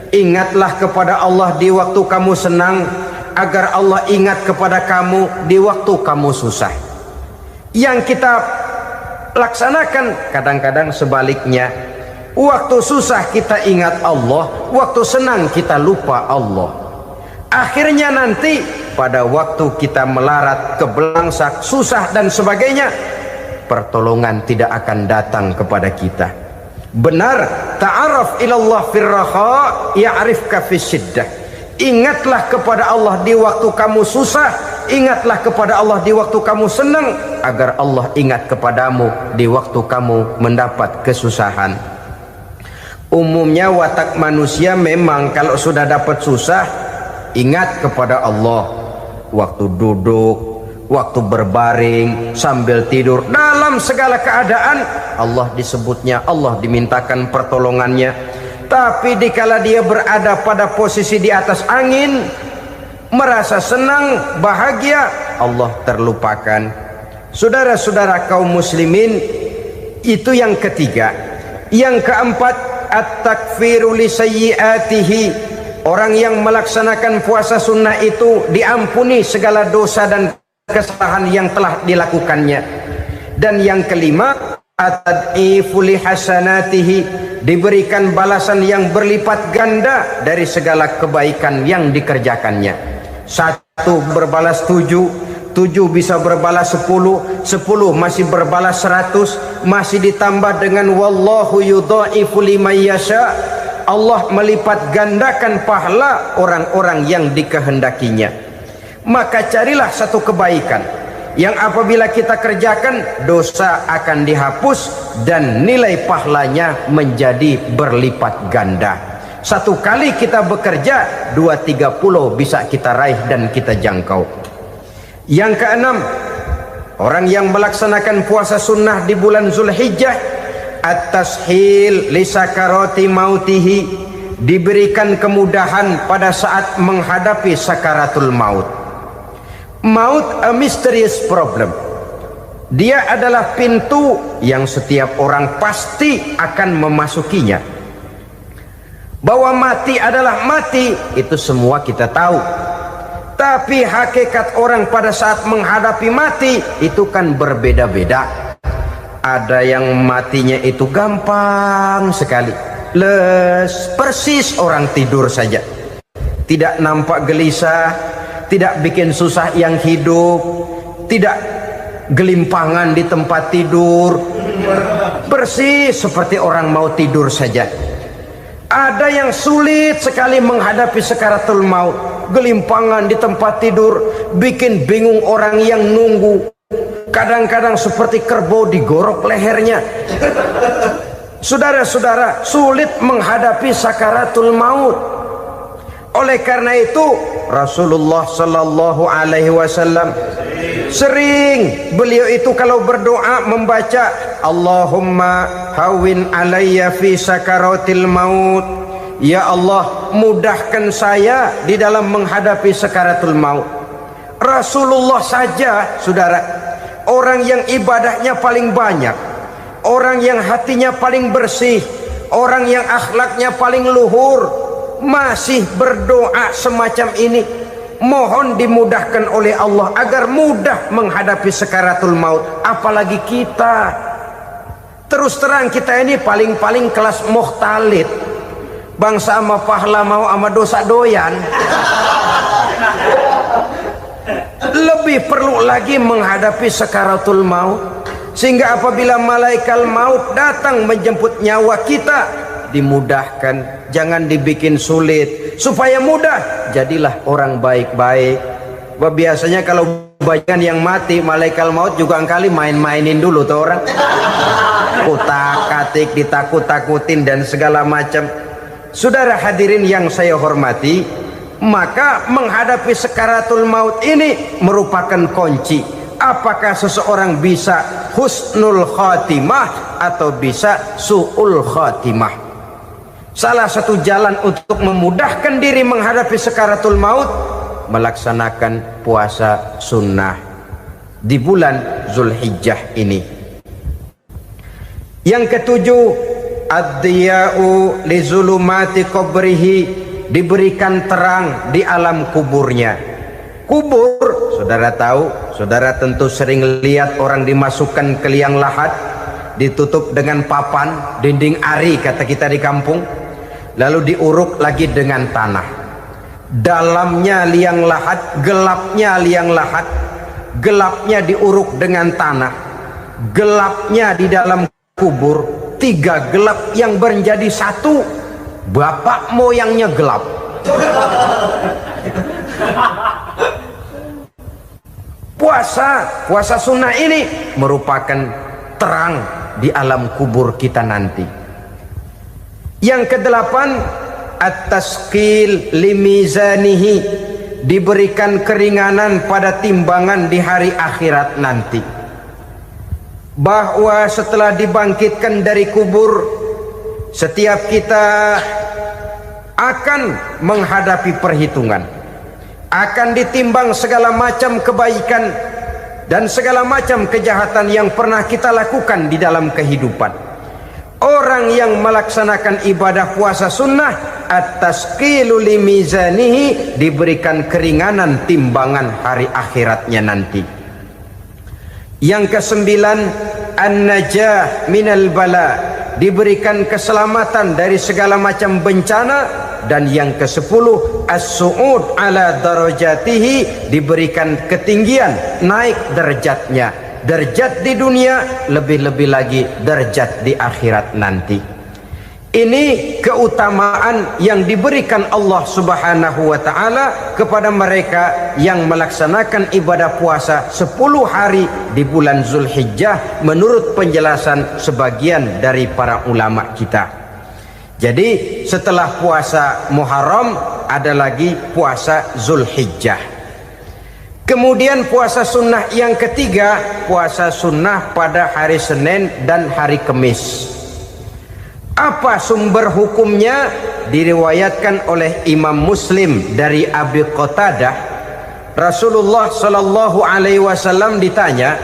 A: Ingatlah kepada Allah di waktu kamu senang, agar Allah ingat kepada kamu di waktu kamu susah. Yang kita laksanakan kadang-kadang sebaliknya. Waktu susah kita ingat Allah, waktu senang kita lupa Allah. Akhirnya nanti pada waktu kita melarat, kebelangsak, susah dan sebagainya, pertolongan tidak akan datang kepada kita. Benar, ta'arraf ilallah firraha ya'rifka fi syiddah. Ingatlah kepada Allah di waktu kamu susah, ingatlah kepada Allah di waktu kamu senang, agar Allah ingat kepadamu di waktu kamu mendapat kesusahan. Umumnya watak manusia memang kalau sudah dapat susah, ingat kepada Allah waktu duduk, waktu berbaring, sambil tidur, dalam segala keadaan Allah disebutnya, Allah dimintakan pertolongannya. Tapi dikala dia berada pada posisi di atas angin, merasa senang, bahagia, Allah terlupakan. Saudara-saudara kaum muslimin, itu yang ketiga. Yang keempat, at-takfiru li sayyiatihi. Orang yang melaksanakan puasa sunnah itu diampuni segala dosa dan kesalahan yang telah dilakukannya. Dan yang kelima, at-tad'ifu li hasanatihi, diberikan balasan yang berlipat ganda dari segala kebaikan yang dikerjakannya. 1 berbalas 7, 7 bisa berbalas 10, 10 masih berbalas 100, masih ditambah dengan wallahu yudha'ifu liman yasha. Allah melipat gandakan pahala orang-orang yang dikehendakinya. Maka carilah satu kebaikan yang apabila kita kerjakan, dosa akan dihapus dan nilai pahalanya menjadi berlipat ganda. Satu kali kita bekerja, 2-3 pulau bisa kita raih dan kita jangkau. Yang keenam, orang yang melaksanakan puasa sunnah di bulan Zulhijjah, at-tashil li sakarati mautihi, diberikan kemudahan pada saat menghadapi sakaratul maut. Maut a mysterious problem. Dia adalah pintu yang setiap orang pasti akan memasukinya. Bahwa mati adalah mati, itu semua kita tahu. Tapi hakikat orang pada saat menghadapi mati itu kan berbeda-beda. Ada yang matinya itu gampang sekali, persis orang tidur saja, tidak nampak gelisah, tidak bikin susah yang hidup, tidak gelimpangan di tempat tidur, persis seperti orang mau tidur saja. Ada yang sulit sekali menghadapi sakaratul maut, gelimpangan di tempat tidur, bikin bingung orang yang nunggu. Kadang-kadang seperti kerbau digorok lehernya. Saudara-saudara, sulit menghadapi sakaratul maut. Oleh karena itu Rasulullah sallallahu alaihi wasallam sering beliau itu kalau berdoa membaca Allahumma hawwin alayya fi sakaratil maut. Ya Allah, mudahkan saya di dalam menghadapi sakaratul maut. Rasulullah saja, saudara, orang yang ibadahnya paling banyak, orang yang hatinya paling bersih, orang yang akhlaknya paling luhur, masih berdoa semacam ini, mohon dimudahkan oleh Allah agar mudah menghadapi sakaratul maut. Apalagi kita, terus terang kita ini paling-paling kelas muhtalid, bangsa sama pahala mau sama dosa doyan. Lebih perlu lagi menghadapi sakaratul maut, sehingga apabila malaikat maut datang menjemput nyawa kita, dimudahkan, jangan dibikin sulit, supaya mudah. Jadilah orang baik-baik. Biasanya kalau banyak yang mati, malaikat maut juga kali main-mainin dulu tuh orang, kutak-katik, ditakut-takutin dan segala macam. Saudara hadirin yang saya hormati, maka menghadapi sakaratul maut ini merupakan kunci. Apakah seseorang bisa husnul khatimah atau bisa su'ul khatimah? Salah satu jalan untuk memudahkan diri menghadapi sakaratul maut, melaksanakan puasa sunnah di bulan Zulhijjah ini. Yang ketujuh, ad-diya'u li zulumati qabrihi, diberikan terang di alam kuburnya. Kubur, saudara tahu, saudara tentu sering lihat orang dimasukkan ke liang lahat, ditutup dengan papan, dinding ari kata kita di kampung, lalu diuruk lagi dengan tanah. Dalamnya liang lahat, gelapnya liang lahat, gelapnya diuruk dengan tanah, gelapnya di dalam kubur, tiga gelap yang menjadi satu. Bapak moyangnya gelap. Puasa sunnah ini merupakan terang di alam kubur kita nanti. Yang kedelapan, at-tasqil limizanihi, diberikan keringanan pada timbangan di hari akhirat nanti. Bahwa setelah dibangkitkan dari kubur, setiap kita akan menghadapi perhitungan, akan ditimbang segala macam kebaikan dan segala macam kejahatan yang pernah kita lakukan di dalam kehidupan. Orang yang melaksanakan ibadah puasa sunnah, at-tasqilu limizanihi, diberikan keringanan timbangan hari akhiratnya nanti. Yang kesembilan, an-najah minal bala, diberikan keselamatan dari segala macam bencana. Dan yang ke-10, as-su'ud ala darajatihi, diberikan ketinggian, naik derajatnya, derajat di dunia, lebih-lebih lagi derajat di akhirat nanti. Ini keutamaan yang diberikan Allah Subhanahu wa ta'ala kepada mereka yang melaksanakan ibadah puasa 10 hari di bulan Zulhijjah menurut penjelasan sebagian dari para ulama kita. Jadi setelah puasa Muharram ada lagi puasa Zulhijjah. Kemudian puasa sunnah yang ketiga, puasa sunnah pada hari Senin dan hari Kamis. Apa sumber hukumnya? Diriwayatkan oleh Imam Muslim dari Abi Qatadah, Rasulullah Shallallahu Alaihi Wasallam ditanya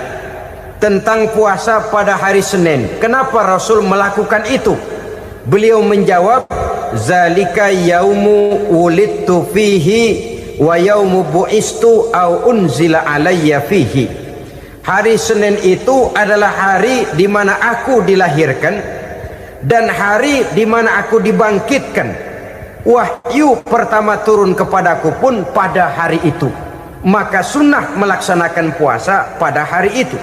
A: tentang puasa pada hari Senin. Kenapa Rasul melakukan itu? Beliau menjawab, zalika yaumu wulidtu fihi wa yaumu bu'istu au unzila alayya fihi. Hari Senin itu adalah hari di mana aku dilahirkan dan hari di mana aku dibangkitkan. Wahyu pertama turun kepadaku pun pada hari itu. Maka sunnah melaksanakan puasa pada hari itu.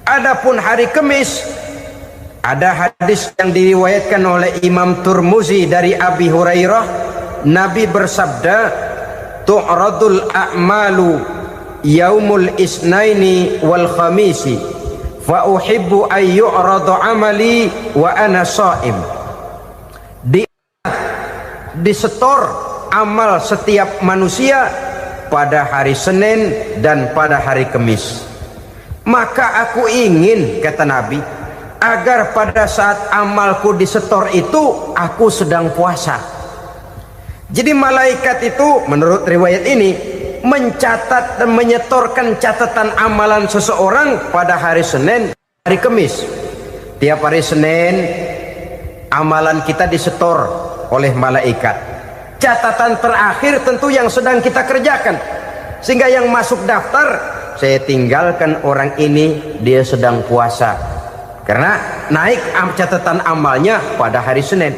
A: Adapun hari Kamis, ada hadis yang diriwayatkan oleh Imam Turmuzi dari Abi Hurairah, Nabi bersabda, tu'radul a'malu yaumul isnaini wal khamisi fa uhibbu ay yu'radu amali wa ana sha'im. Disetor amal setiap manusia pada hari Senin dan pada hari Kamis. Maka aku ingin, kata Nabi, agar pada saat amalku disetor itu aku sedang puasa. Jadi malaikat itu menurut riwayat ini mencatat dan menyetorkan catatan amalan seseorang pada hari Senin, hari Kamis. Tiap hari Senin amalan kita disetor oleh malaikat. Catatan terakhir tentu yang sedang kita kerjakan, sehingga yang masuk daftar, saya tinggalkan orang ini, dia sedang puasa, karena naik catatan amalnya pada hari Senin.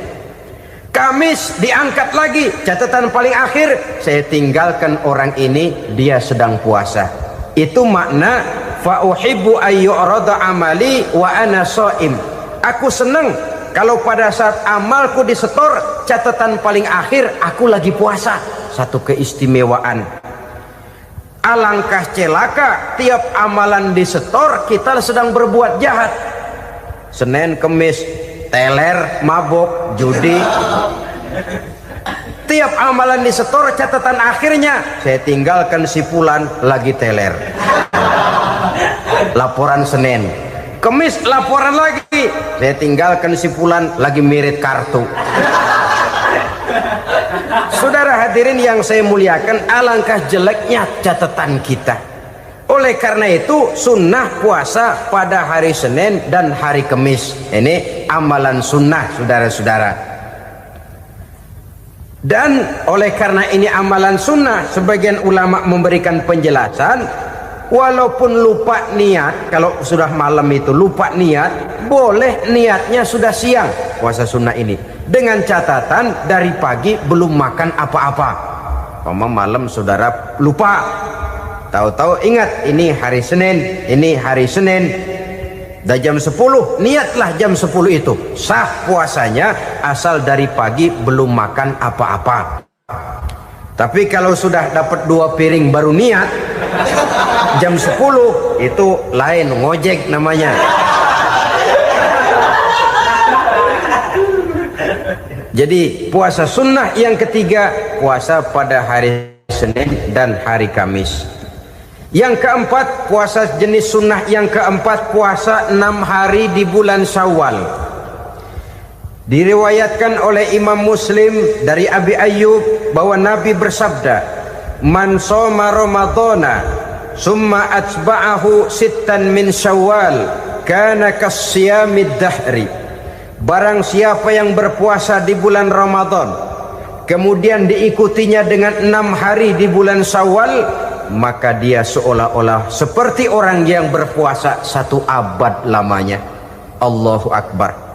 A: Kamis diangkat lagi, catatan paling akhir, saya tinggalkan orang ini, dia sedang puasa. Itu makna fa uhibbu ayyurada amali wa ana shaim. Aku senang kalau pada saat amalku disetor, catatan paling akhir aku lagi puasa. Satu keistimewaan. Alangkah celaka tiap amalan disetor kita sedang berbuat jahat. Senin, Kemis, teler, mabok, judi. Tiap amalan disetor, catatan akhirnya saya tinggalkan si fulan lagi teler. Laporan Senin. Kemis laporan lagi, saya tinggalkan si fulan lagi mirit kartu. Saudara hadirin yang saya muliakan, alangkah jeleknya catatan kita. Oleh karena itu sunnah puasa pada hari Senin dan hari Kamis. Ini amalan sunnah, saudara-saudara. Dan oleh karena ini amalan sunnah, sebagian ulama memberikan penjelasan, walaupun lupa niat, kalau sudah malam itu lupa niat, boleh niatnya sudah siang puasa sunnah ini, dengan catatan dari pagi belum makan apa-apa. Malam saudara lupa, tahu-tahu ingat ini hari Senin, ini hari Senin, dah jam 10, niatlah jam 10 itu, sah puasanya asal dari pagi belum makan apa-apa. Tapi kalau sudah dapat 2 piring baru niat jam 10, itu lain, ngojek namanya. Jadi puasa sunnah yang ketiga, puasa pada hari Senin dan hari Kamis. Yang keempat, puasa jenis sunnah yang keempat, puasa 6 hari di bulan Syawal. Diriwayatkan oleh Imam Muslim dari Abi Ayyub bahwa Nabi bersabda, man shoma ramadhana summa atba'ahu sittan min Syawal kana kasyamid dahri. Barang siapa yang berpuasa di bulan Ramadan kemudian diikutinya dengan 6 hari di bulan Syawal, maka dia seolah-olah seperti orang yang berpuasa 1 abad lamanya. Allahu Akbar.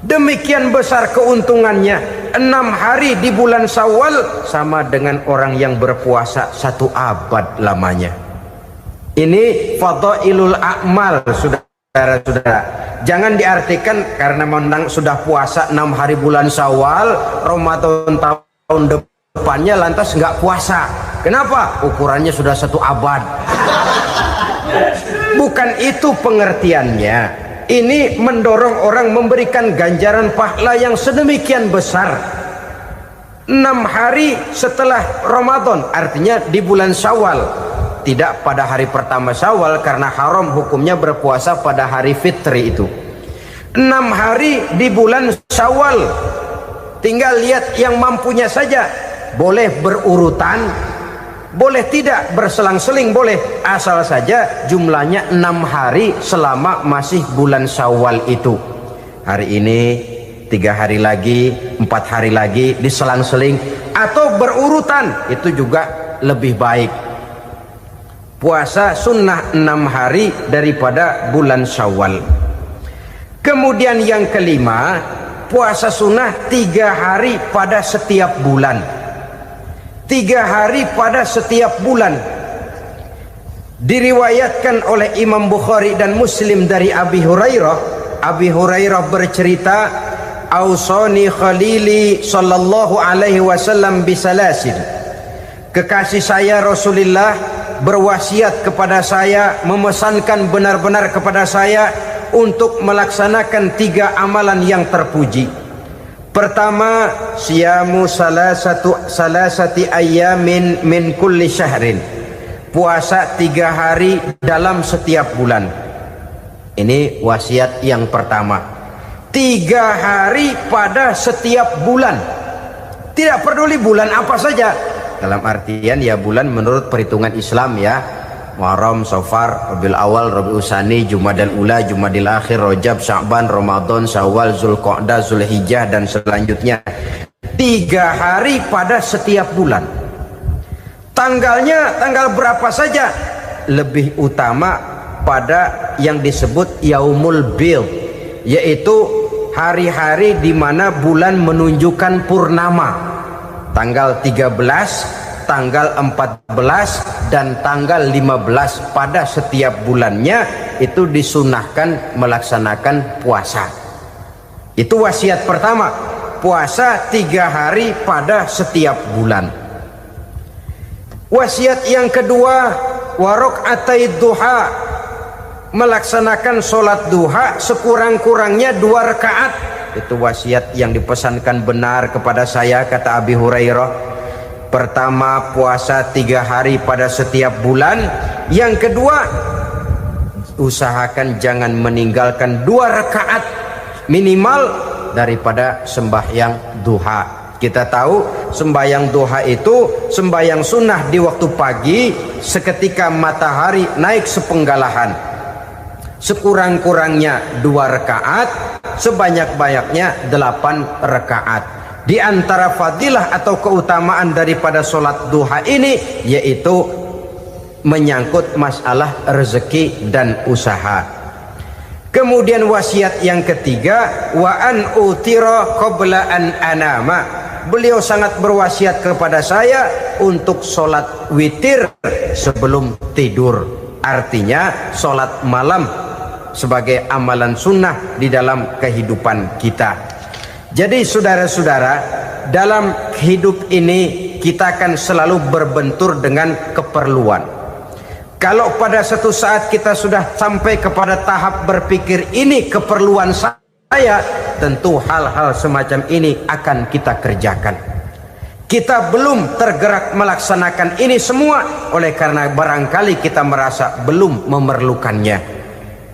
A: Demikian besar keuntungannya. 6 hari di bulan Syawal sama dengan orang yang berpuasa 1 abad lamanya. Ini fadailul a'mal, saudara-saudara. Jangan diartikan karena menang sudah puasa 6 hari bulan Syawal, Ramadan tahun depannya lantas nggak puasa. Kenapa? Ukurannya sudah 1 abad. Bukan itu pengertiannya. Ini mendorong orang memberikan ganjaran pahala yang sedemikian besar. 6 hari setelah Ramadan, artinya di bulan Syawal. Tidak pada hari pertama Syawal, karena haram hukumnya berpuasa pada hari fitri itu. 6 hari di bulan Syawal. Tinggal lihat yang mampunya saja. Boleh berurutan, boleh tidak berselang-seling, boleh. Asal saja jumlahnya 6 hari selama masih bulan Syawal itu. Hari ini 3 hari lagi, 4 hari lagi, diselang-seling atau berurutan, itu juga lebih baik. Puasa sunnah 6 hari daripada bulan Syawal. Kemudian yang kelima, puasa sunnah 3 hari pada setiap bulan. 3 hari pada setiap bulan. Diriwayatkan oleh Imam Bukhari dan Muslim dari Abi Hurairah. Abi Hurairah bercerita, "Ausani khalili sallallahu alaihi wasallam bisalasin." Kekasih saya Rasulullah berwasiat kepada saya, memesankan benar-benar kepada saya untuk melaksanakan 3 amalan yang terpuji. Pertama, siyamu salasati ayyamin min kulli syahrin. Puasa 3 hari dalam setiap bulan. Ini wasiat yang pertama. 3 hari pada setiap bulan. Tidak peduli bulan apa saja. Dalam artian ya bulan menurut perhitungan Islam ya. Muharram, Safar, Rabiul Awal, Rabiul Tsani, Jumadal Ula, Jumadil Akhir, Rajab, Sya'ban, Ramadan, Syawal, Zulqa'dah, Zulhijjah dan selanjutnya. 3 hari pada setiap bulan. Tanggalnya tanggal berapa saja. Lebih utama pada yang disebut Yaumul Bid, yaitu hari-hari di mana bulan menunjukkan purnama. Tanggal 13, tanggal 14 dan tanggal 15 pada setiap bulannya itu disunahkan melaksanakan puasa. Itu wasiat pertama, puasa 3 hari pada setiap bulan. Wasiat yang kedua, waraqatai duha, melaksanakan sholat duha sekurang-kurangnya 2 rakaat. Itu wasiat yang dipesankan benar kepada saya, kata Abi Hurairah. Pertama, puasa 3 hari pada setiap bulan. Yang kedua, usahakan jangan meninggalkan 2 rakaat minimal daripada sembahyang duha. Kita tahu sembahyang duha itu sembahyang sunnah di waktu pagi seketika matahari naik sepenggalahan. Sekurang-kurangnya 2 rakaat, sebanyak-banyaknya 8 rakaat. Di antara fadilah atau keutamaan daripada sholat duha ini yaitu menyangkut masalah rezeki dan usaha. Kemudian wasiat yang ketiga, wa an utira qabla an anama. Beliau sangat berwasiat kepada saya untuk sholat witir sebelum tidur. Artinya sholat malam sebagai amalan sunnah di dalam kehidupan kita. Jadi saudara-saudara, dalam hidup ini kita akan selalu berbentur dengan keperluan. Kalau pada satu saat kita sudah sampai kepada tahap berpikir ini keperluan saya, tentu hal-hal semacam ini akan kita kerjakan. Kita belum tergerak melaksanakan ini semua oleh karena barangkali kita merasa belum memerlukannya.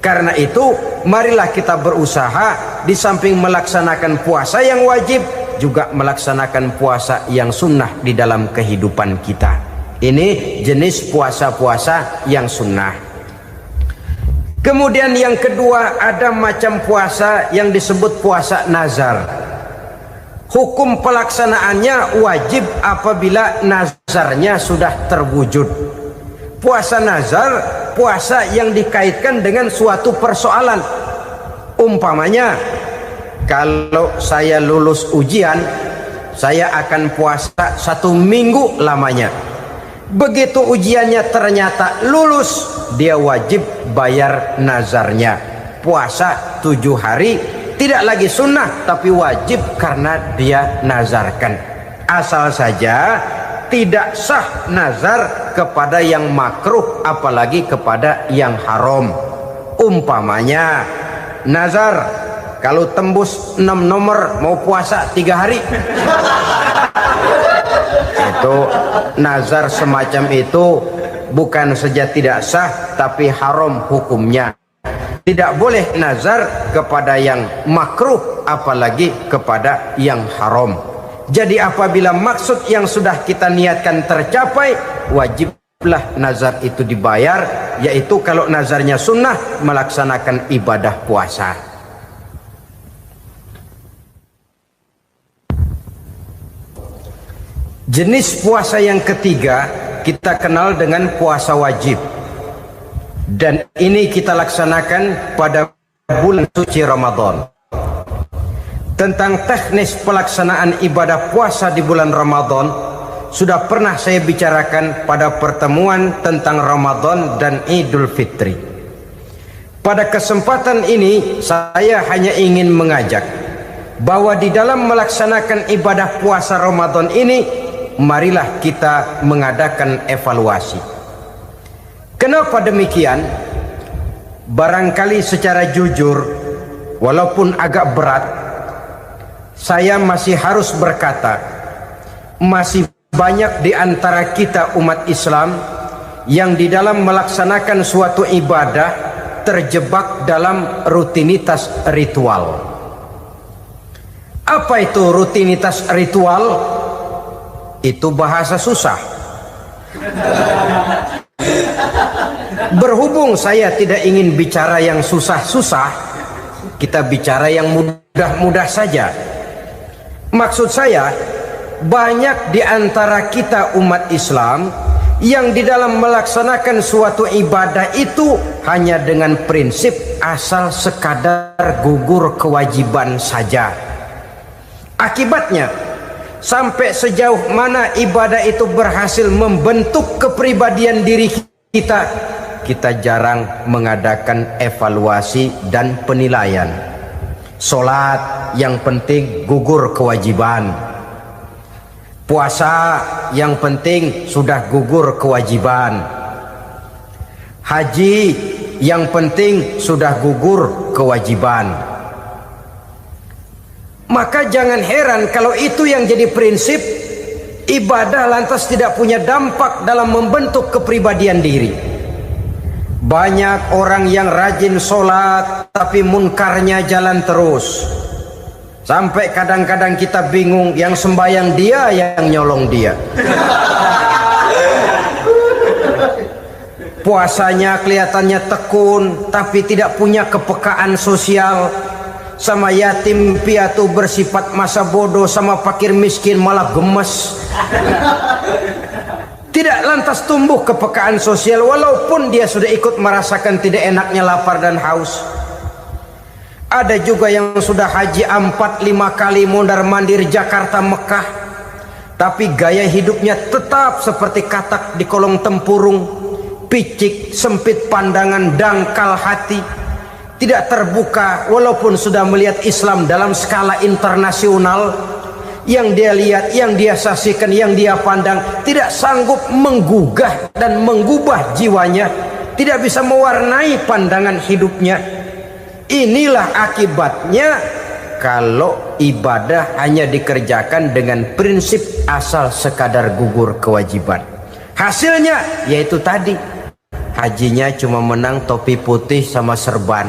A: Karena itu marilah kita berusaha di samping melaksanakan puasa yang wajib juga melaksanakan puasa yang sunnah di dalam kehidupan kita. Ini jenis puasa-puasa yang sunnah. Kemudian yang kedua, ada macam puasa yang disebut puasa nazar. Hukum pelaksanaannya wajib apabila nazarnya sudah terwujud. Puasa nazar, puasa yang dikaitkan dengan suatu persoalan. Umpamanya, kalau saya lulus ujian, saya akan puasa 1 minggu lamanya. Begitu ujiannya ternyata lulus, dia wajib bayar nazarnya. Puasa 7 hari, tidak lagi sunnah tapi wajib karena dia nazarkan. Asal saja tidak sah nazar kepada yang makruh apalagi kepada yang haram. Umpamanya nazar kalau tembus 6 nomor mau puasa 3 hari. Itu nazar semacam itu bukan saja tidak sah tapi haram hukumnya. Tidak boleh nazar kepada yang makruh, apalagi kepada yang haram. Jadi apabila maksud yang sudah kita niatkan tercapai, wajiblah nazar itu dibayar, yaitu kalau nazarnya sunnah, melaksanakan ibadah puasa. Jenis puasa yang ketiga kita kenal dengan puasa wajib, dan ini kita laksanakan pada bulan suci Ramadan. Tentang teknis pelaksanaan ibadah puasa di bulan Ramadan sudah pernah saya bicarakan pada pertemuan tentang Ramadan dan Idul Fitri. Pada kesempatan ini saya hanya ingin mengajak bahwa di dalam melaksanakan ibadah puasa Ramadan ini, marilah kita mengadakan evaluasi. Kenapa demikian? Barangkali secara jujur, walaupun agak berat, saya masih harus berkata, masih banyak di antara kita umat Islam yang di dalam melaksanakan suatu ibadah terjebak dalam rutinitas ritual. Apa itu rutinitas ritual? Itu bahasa susah. Berhubung saya tidak ingin bicara yang susah-susah, kita bicara yang mudah-mudah saja. Maksud saya, banyak di antara kita umat Islam yang di dalam melaksanakan suatu ibadah itu hanya dengan prinsip asal sekadar gugur kewajiban saja. Akibatnya, sampai sejauh mana ibadah itu berhasil membentuk kepribadian diri kita, kita jarang mengadakan evaluasi dan penilaian. Solat yang penting gugur kewajiban, puasa yang penting sudah gugur kewajiban, haji yang penting sudah gugur kewajiban. Maka jangan heran kalau itu yang jadi prinsip, ibadah lantas tidak punya dampak dalam membentuk kepribadian diri. Banyak orang yang rajin sholat tapi munkarnya jalan terus, sampai kadang-kadang kita bingung, yang sembahyang dia, yang nyolong dia. Puasanya kelihatannya tekun tapi tidak punya kepekaan sosial. Sama yatim piatu bersifat masa bodoh, sama fakir miskin malah gemes. Tidak lantas tumbuh kepekaan sosial walaupun dia sudah ikut merasakan tidak enaknya lapar dan haus. Ada juga yang sudah haji 4-5 kali mondar-mandir Jakarta Mekah, tapi gaya hidupnya tetap seperti katak di kolong tempurung, picik, sempit pandangan, dangkal hati, tidak terbuka walaupun sudah melihat Islam dalam skala internasional. Yang dia lihat, yang dia saksikan, yang dia pandang tidak sanggup menggugah dan mengubah jiwanya, tidak bisa mewarnai pandangan hidupnya. Inilah akibatnya kalau ibadah hanya dikerjakan dengan prinsip asal sekadar gugur kewajiban. Hasilnya yaitu tadi, hajinya cuma menang topi putih sama serban.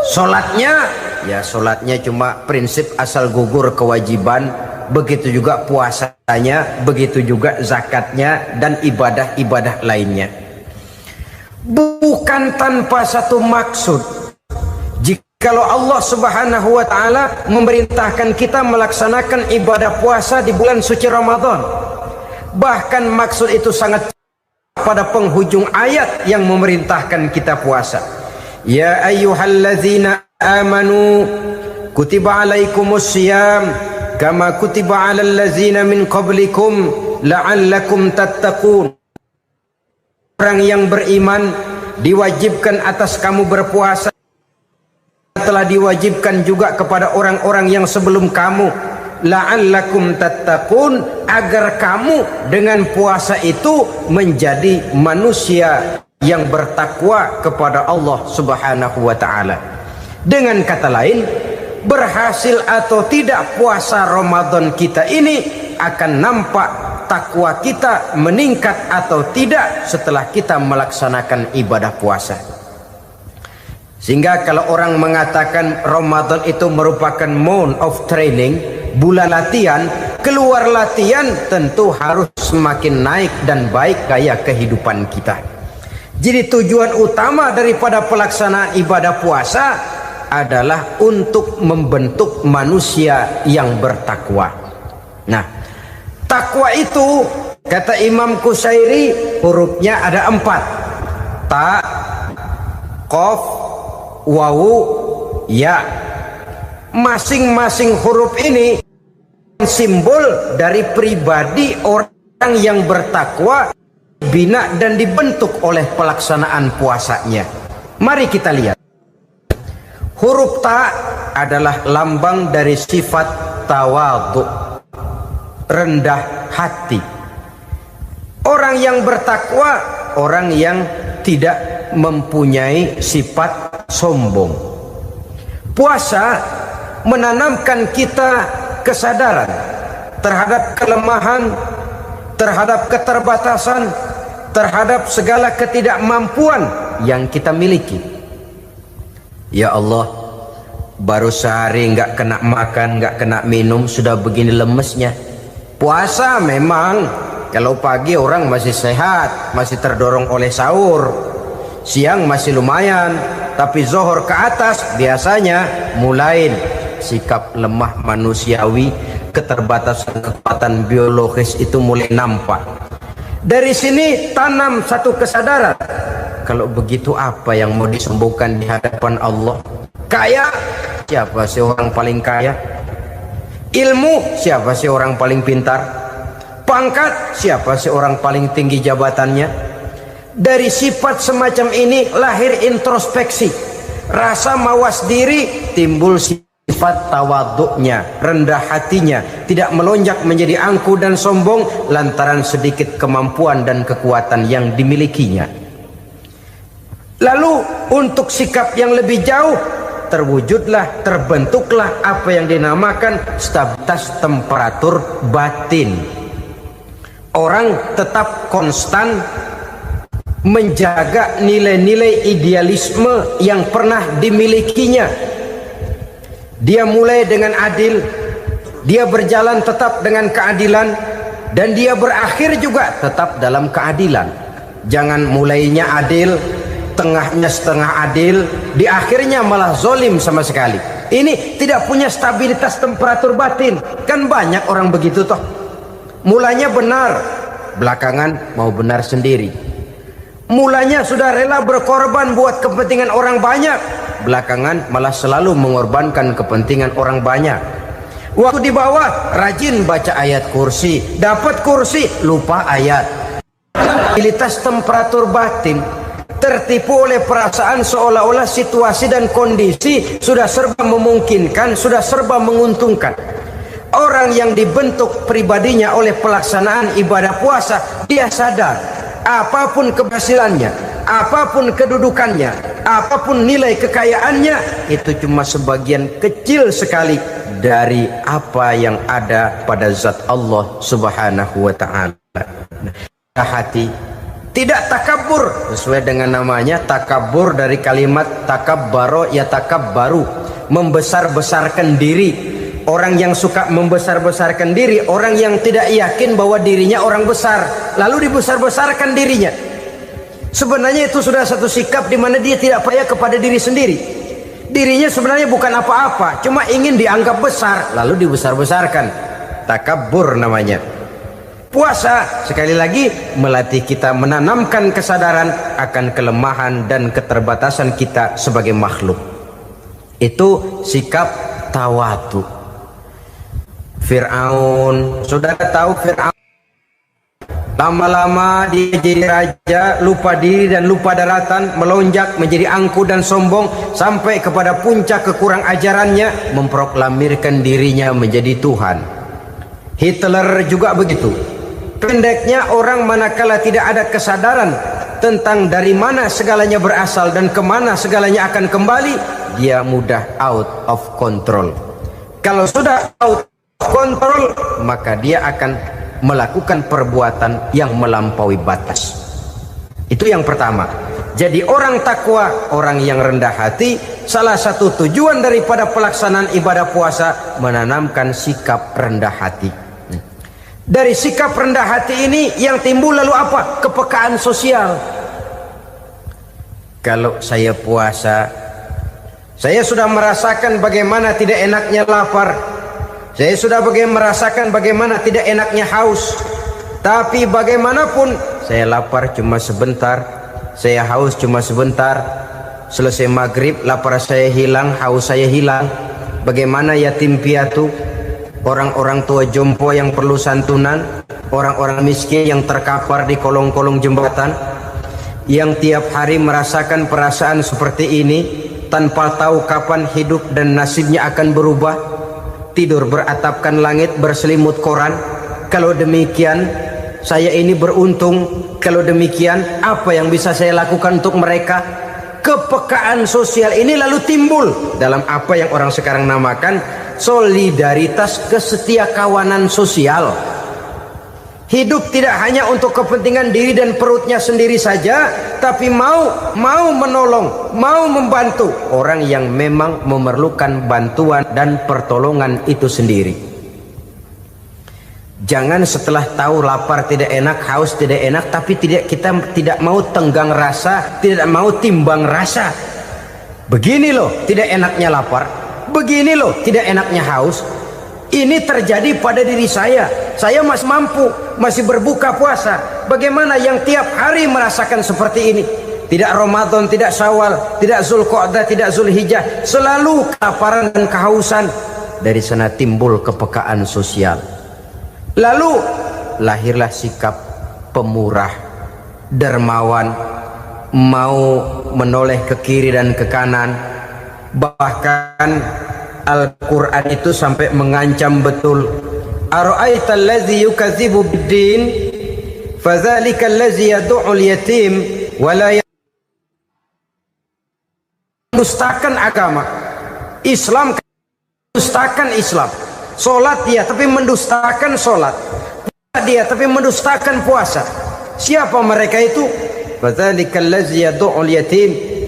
A: Sholatnya cuma prinsip asal gugur kewajiban, begitu juga puasanya, begitu juga zakatnya dan ibadah-ibadah lainnya. Bukan tanpa satu maksud. Jikalau Allah Subhanahu wa taala memerintahkan kita melaksanakan ibadah puasa di bulan suci Ramadan, bahkan maksud itu sangat pada penghujung ayat yang memerintahkan kita puasa. Ya ayyuhallazina amanu kutiba alaikumus syiyam kama kutiba alal ladzina min qablikum la'allakum tattaqun. Orang yang beriman diwajibkan atas kamu berpuasa, telah diwajibkan juga kepada orang-orang yang sebelum kamu, la'allakum tattaqun, agar kamu dengan puasa itu menjadi manusia yang bertakwa kepada Allah Subhanahu wa taala. Dengan kata lain, berhasil atau tidak puasa Ramadan kita ini akan nampak takwa kita meningkat atau tidak setelah kita melaksanakan ibadah puasa. Sehingga kalau orang mengatakan Ramadan itu merupakan month of training, bulan latihan, keluar latihan tentu harus semakin naik dan baik gaya kehidupan kita. Jadi tujuan utama daripada pelaksanaan ibadah puasa adalah untuk membentuk manusia yang bertakwa. Nah, takwa itu kata Imam Qusairi hurufnya ada 4. Ta, qaf, wawu, ya. Masing-masing huruf ini simbol dari pribadi orang yang bertakwa, bina dan dibentuk oleh pelaksanaan puasanya. Mari kita lihat. Huruf ta adalah lambang dari sifat tawadhu, rendah hati. Orang yang bertakwa, orang yang tidak mempunyai sifat sombong. Puasa menanamkan kita kesadaran terhadap kelemahan, terhadap keterbatasan, terhadap segala ketidakmampuan yang kita miliki. Ya Allah, baru sehari nggak kena makan, nggak kena minum, sudah begini lemesnya. Puasa memang, kalau pagi orang masih sehat, masih terdorong oleh sahur, siang masih lumayan, tapi zuhur ke atas biasanya mulai sikap lemah manusiawi, keterbatasan kekuatan biologis itu mulai nampak. Dari sini tanam satu kesadaran. Kalau begitu apa yang mau disembuhkan di hadapan Allah? Kaya, siapa sih orang paling kaya? Ilmu, siapa sih orang paling pintar? Pangkat, siapa sih orang paling tinggi jabatannya? Dari sifat semacam ini lahir introspeksi, rasa mawas diri, timbul sifat tawaduknya, rendah hatinya, tidak melonjak menjadi angku dan sombong lantaran sedikit kemampuan dan kekuatan yang dimilikinya. Lalu untuk sikap yang lebih jauh, terwujudlah, terbentuklah apa yang dinamakan stabilitas temperatur batin. Orang tetap konstan menjaga nilai-nilai idealisme yang pernah dimilikinya. Dia mulai dengan adil, dia berjalan tetap dengan keadilan, dan dia berakhir juga tetap dalam keadilan. Jangan mulainya adil, tengahnya setengah adil, di akhirnya malah zolim sama sekali. Ini tidak punya stabilitas temperatur batin. Kan banyak orang begitu toh. Mulanya benar, belakangan mau benar sendiri. Mulanya sudah rela berkorban buat kepentingan orang banyak, belakangan malah selalu mengorbankan kepentingan orang banyak. Waktu di bawah rajin baca ayat kursi, dapat kursi lupa ayat. Stabilitas temperatur batin tertipu oleh perasaan seolah-olah situasi dan kondisi sudah serba memungkinkan, sudah serba menguntungkan. Orang yang dibentuk pribadinya oleh pelaksanaan ibadah puasa, dia sadar apapun keberhasilannya, apapun kedudukannya, apapun nilai kekayaannya, itu cuma sebagian kecil sekali dari apa yang ada pada zat Allah Subhanahu wa ta'ala. Hati tidak takabur, sesuai dengan namanya takabur dari kalimat takabbaro ya takabbaru, membesar-besarkan diri. Orang yang suka membesar-besarkan diri, orang yang tidak yakin bahwa dirinya orang besar, lalu dibesar-besarkan dirinya. Sebenarnya itu sudah satu sikap di mana dia tidak percaya kepada diri sendiri. Dirinya sebenarnya bukan apa-apa, cuma ingin dianggap besar, lalu dibesar-besarkan. Takabbur namanya. Puasa sekali lagi melatih kita menanamkan kesadaran akan kelemahan dan keterbatasan kita sebagai makhluk. Itu sikap tawadhu. Fir'aun, saudara tahu Fir'aun, lama-lama dia jadi raja, lupa diri dan lupa daratan, melonjak menjadi angku dan sombong sampai kepada puncak kekurang ajarannya, memproklamirkan dirinya menjadi Tuhan. Hitler juga begitu. Pendeknya orang manakala tidak ada kesadaran tentang dari mana segalanya berasal dan kemana segalanya akan kembali, dia mudah out of control. Kalau sudah out of control, maka dia akan melakukan perbuatan yang melampaui batas. Itu yang pertama. Jadi orang takwa, orang yang rendah hati, salah satu tujuan daripada pelaksanaan ibadah puasa menanamkan sikap rendah hati. Dari sikap rendah hati ini yang timbul lalu apa? Kepekaan sosial. Kalau saya puasa, saya sudah merasakan bagaimana tidak enaknya lapar. Saya sudah merasakan bagaimana tidak enaknya haus. Tapi bagaimanapun saya lapar cuma sebentar, saya haus cuma sebentar. Selesai maghrib lapar saya hilang, haus saya hilang. Bagaimana yatim piatu, orang-orang tua jompo yang perlu santunan, orang-orang miskin yang terkapar di kolong-kolong jembatan, yang tiap hari merasakan perasaan seperti ini tanpa tahu kapan hidup dan nasibnya akan berubah, tidur beratapkan langit berselimut koran. Kalau demikian saya ini beruntung. Kalau demikian apa yang bisa saya lakukan untuk mereka? Kepekaan sosial ini lalu timbul dalam apa yang orang sekarang namakan solidaritas kesetiakawanan sosial. Hidup tidak hanya untuk kepentingan diri dan perutnya sendiri saja, tapi mau menolong, mau membantu orang yang memang memerlukan bantuan dan pertolongan itu sendiri. Jangan setelah tahu lapar tidak enak, haus tidak enak, tapi kita tidak mau tenggang rasa, tidak mau timbang rasa. Begini loh tidak enaknya lapar, begini loh tidak enaknya haus. Ini terjadi pada diri saya masih mampu, masih berbuka puasa. Bagaimana yang tiap hari merasakan seperti ini? Tidak Ramadan, tidak Syawal, tidak Zulqa'dah, tidak Zulhijjah, selalu kelaparan dan kehausan. Dari sana timbul kepekaan sosial. Lalu lahirlah sikap pemurah, dermawan, mau menoleh ke kiri dan ke kanan. Bahkan Al-Quran itu sampai mengancam betul. Ara'aita allazi yukadzibu bid-din fadzalika allazi yad'ul yatim wa la mendustakan agama. Islam mendustakan Islam. Salat dia tapi mendustakan salat. Puasa dia tapi mendustakan puasa. Siapa mereka itu? Fadzalika allazi yad'ul yatim.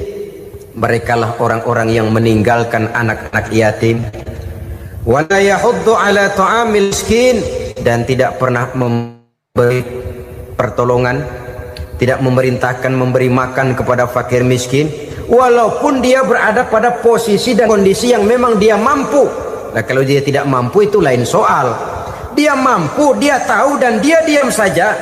A: Merekalah orang-orang yang meninggalkan anak-anak yatim. Wa la yahuddu ala ta'amil miskin, dan tidak pernah memberi pertolongan, tidak memerintahkan memberi makan kepada fakir miskin, walaupun dia berada pada posisi dan kondisi yang memang dia mampu. Nah, kalau dia tidak mampu itu lain soal. Dia mampu, dia tahu, dan dia diam saja.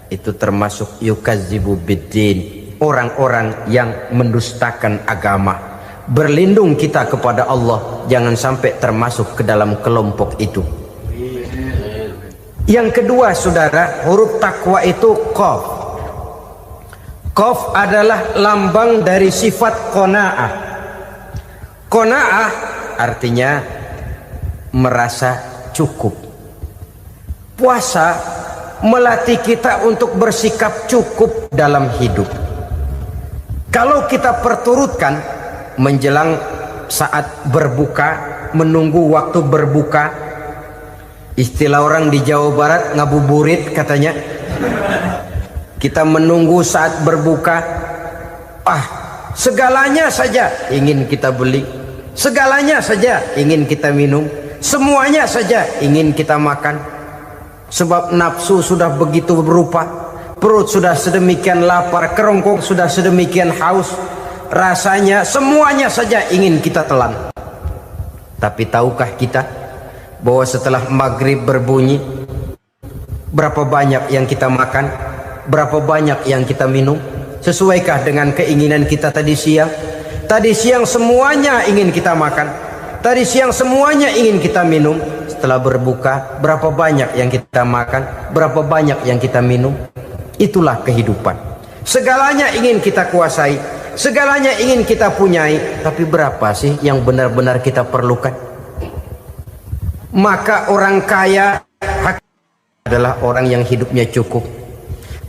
A: Itu termasuk yukadzibu biddin, orang-orang yang mendustakan agama. Berlindung kita kepada Allah, jangan sampai termasuk ke dalam kelompok itu. Yang kedua saudara, huruf takwa itu qaf. Qaf adalah lambang dari sifat qanaah. Qanaah artinya merasa cukup. Puasa melatih kita untuk bersikap cukup dalam hidup. Kalau kita perturutkan menjelang saat berbuka, menunggu waktu berbuka, istilah orang di Jawa Barat ngabuburit katanya, kita menunggu saat berbuka, segalanya saja ingin kita beli, segalanya saja ingin kita minum, semuanya saja ingin kita makan, sebab nafsu sudah begitu berupa. Perut sudah sedemikian lapar, kerongkong sudah sedemikian haus, rasanya semuanya saja ingin kita telan. Tapi tahukah kita bahwa setelah maghrib berbunyi, berapa banyak yang kita makan, berapa banyak yang kita minum? Sesuaikah dengan keinginan kita tadi siang? Tadi siang semuanya ingin kita makan, tadi siang semuanya ingin kita minum. Setelah berbuka, berapa banyak yang kita makan, berapa banyak yang kita minum? Itulah kehidupan. Segalanya ingin kita kuasai, segalanya ingin kita punyai, tapi berapa sih yang benar-benar kita perlukan? Maka orang kaya adalah orang yang hidupnya cukup.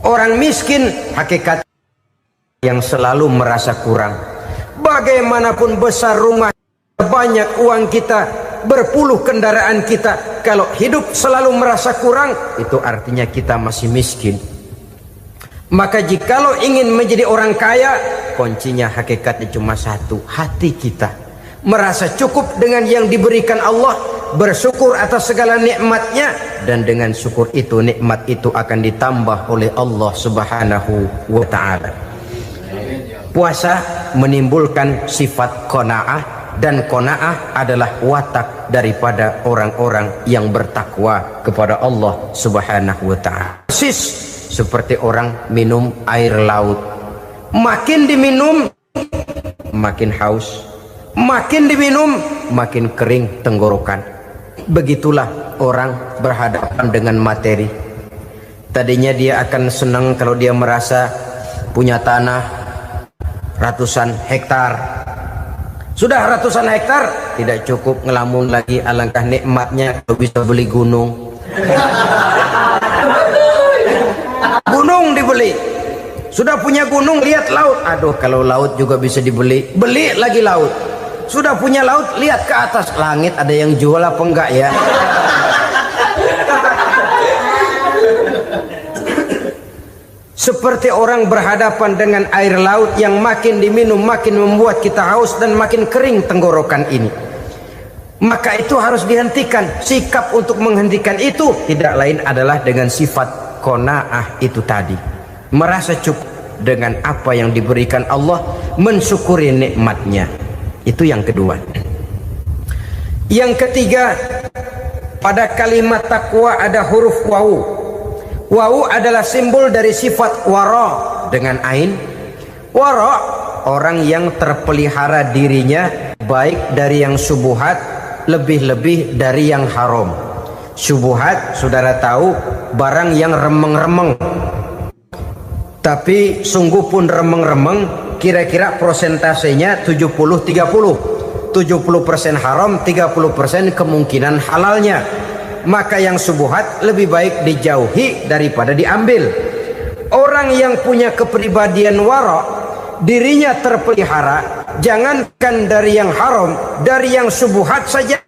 A: Orang miskin hakikat yang selalu merasa kurang. Bagaimanapun besar rumah, banyak uang kita, berpuluh kendaraan kita, kalau hidup selalu merasa kurang, itu artinya kita masih miskin. Maka jikalau ingin menjadi orang kaya, kuncinya hakikatnya cuma satu, hati kita merasa cukup dengan yang diberikan Allah, bersyukur atas segala nikmatnya, dan dengan syukur itu, nikmat itu akan ditambah oleh Allah Subhanahu wa ta'ala. Puasa menimbulkan sifat qanaah, dan qanaah adalah watak daripada orang-orang yang bertakwa kepada Allah Subhanahu wa ta'ala. Persis seperti orang minum air laut, makin diminum makin haus, makin diminum makin kering tenggorokan. Begitulah orang berhadapan dengan materi. Tadinya dia akan senang kalau dia merasa punya tanah ratusan hektar. Sudah ratusan hektar, tidak cukup, ngelamun lagi, alangkah nikmatnya kalau bisa beli gunung. Gunung dibeli. Sudah punya gunung, lihat laut. Aduh, kalau laut juga bisa dibeli, beli lagi laut. Sudah punya laut, lihat ke atas, langit ada yang jual apa enggak ya? Seperti orang berhadapan dengan air laut yang makin diminum makin membuat kita haus dan makin kering tenggorokan ini. Maka itu harus dihentikan. Sikap untuk menghentikan itu tidak lain adalah dengan sifat qanaah itu tadi, merasa cukup dengan apa yang diberikan Allah, mensyukuri nikmatnya. Itu yang kedua. Yang ketiga, pada kalimat takwa ada huruf wawu. Wawu adalah simbol dari sifat wara dengan ain. Wara, orang yang terpelihara dirinya baik dari yang syubhat, lebih-lebih dari yang haram. Syubhat, saudara tahu, barang yang remeng-remeng. Tapi sungguh pun remeng-remeng, kira-kira prosentasenya 70-30. 70% haram, 30% kemungkinan halalnya. Maka yang syubhat lebih baik dijauhi daripada diambil. Orang yang punya kepribadian wara, dirinya terpelihara, jangankan dari yang haram, dari yang syubhat saja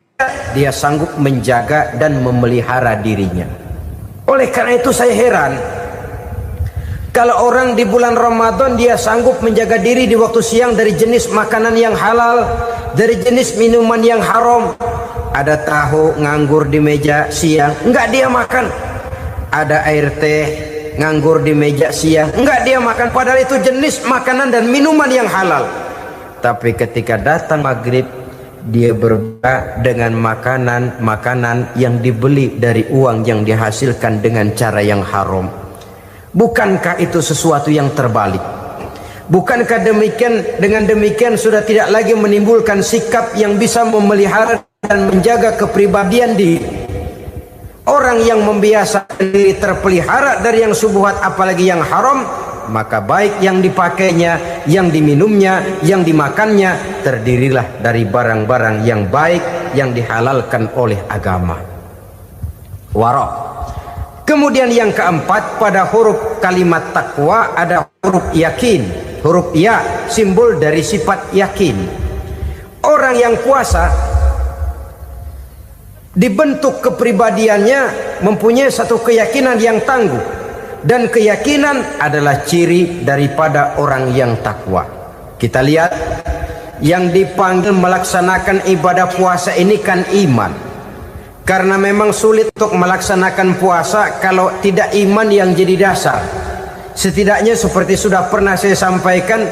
A: dia sanggup menjaga dan memelihara dirinya. Oleh karena itu saya heran kalau orang di bulan Ramadan dia sanggup menjaga diri di waktu siang dari jenis makanan yang halal, dari jenis minuman yang haram. Ada tahu nganggur di meja siang, enggak dia makan. Ada air teh nganggur di meja siang, enggak dia makan. Padahal itu jenis makanan dan minuman yang halal. Tapi ketika datang maghrib, dia berbuka dengan makanan yang dibeli dari uang yang dihasilkan dengan cara yang haram. Bukankah itu sesuatu yang terbalik? Bukankah dengan demikian sudah tidak lagi menimbulkan sikap yang bisa memelihara dan menjaga kepribadian diri? Orang yang membiasakan diri terpelihara dari yang syubhat apalagi yang haram, maka baik yang dipakainya, yang diminumnya, yang dimakannya terdirilah dari barang-barang yang baik yang dihalalkan oleh agama. Wara. Kemudian yang keempat, pada huruf kalimat takwa ada huruf yakin. Huruf ya simbol dari sifat yakin. Orang yang puasa dibentuk kepribadiannya mempunyai satu keyakinan yang tangguh, dan keyakinan adalah ciri daripada orang yang takwa. Kita lihat yang dipanggil melaksanakan ibadah puasa ini kan iman. Karena memang sulit untuk melaksanakan puasa kalau tidak iman yang jadi dasar. Setidaknya seperti sudah pernah saya sampaikan,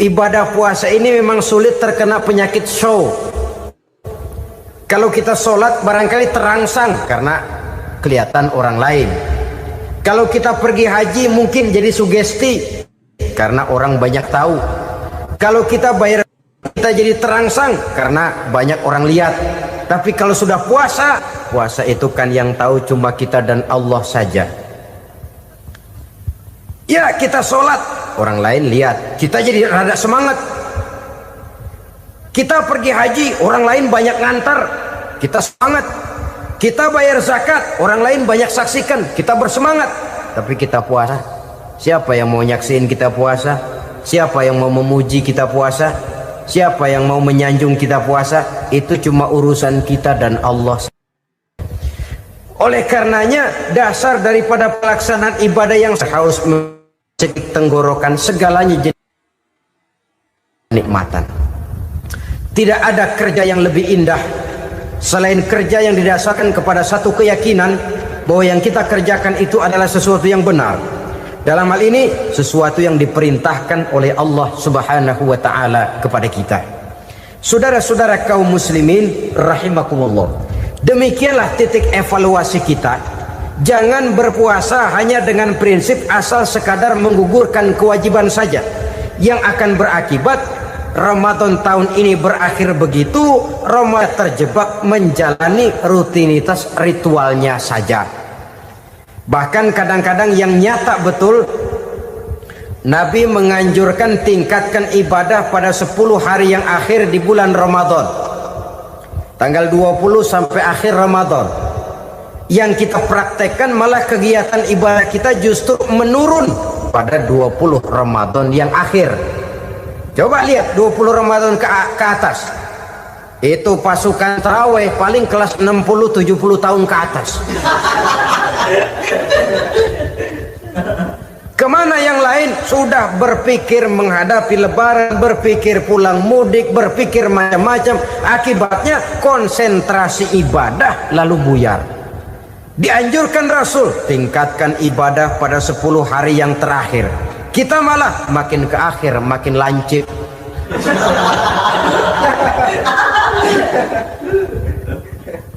A: ibadah puasa ini memang sulit terkena penyakit show. Kalau kita sholat barangkali terangsang karena kelihatan orang lain. Kalau kita pergi haji mungkin jadi sugesti karena orang banyak tahu. Kalau kita bayar kita jadi terangsang karena banyak orang lihat. Tapi kalau sudah puasa, puasa itu kan yang tahu cuma kita dan Allah saja. Ya kita sholat, orang lain lihat, kita jadi rada semangat. Kita pergi haji, orang lain banyak ngantar, kita semangat. Kita bayar zakat, orang lain banyak saksikan, kita bersemangat. Tapi kita puasa, siapa yang mau nyaksiin kita puasa? Siapa yang mau memuji kita puasa? Siapa yang mau menyanjung kita puasa, itu cuma urusan kita dan Allah. Oleh karenanya, dasar daripada pelaksanaan ibadah yang haus mencekik tenggorokan, segalanya jadi nikmatan. Tidak ada kerja yang lebih indah selain kerja yang didasarkan kepada satu keyakinan bahwa yang kita kerjakan itu adalah sesuatu yang benar. Dalam hal ini, sesuatu yang diperintahkan oleh Allah Subhanahu wa taala kepada kita. Saudara-saudara kaum muslimin rahimakumullah. Demikianlah titik evaluasi kita. Jangan berpuasa hanya dengan prinsip asal sekadar menggugurkan kewajiban saja, yang akan berakibat Ramadan tahun ini berakhir begitu, Ramadan terjebak menjalani rutinitas ritualnya saja. Bahkan kadang-kadang yang nyata betul, Nabi menganjurkan tingkatkan ibadah pada 10 hari yang akhir di bulan Ramadan, tanggal 20 sampai akhir Ramadan. Yang kita praktekkan malah kegiatan ibadah kita justru menurun pada 20 Ramadan yang akhir. Coba lihat 20 Ramadan ke atas, itu pasukan tarawih paling kelas 60-70 tahun ke atas. Kemana yang lain sudah berpikir menghadapi lebaran, berpikir pulang mudik, berpikir macam-macam. Akibatnya konsentrasi ibadah lalu buyar. Dianjurkan Rasul tingkatkan ibadah pada 10 hari yang terakhir. Kita malah makin ke akhir makin lancip.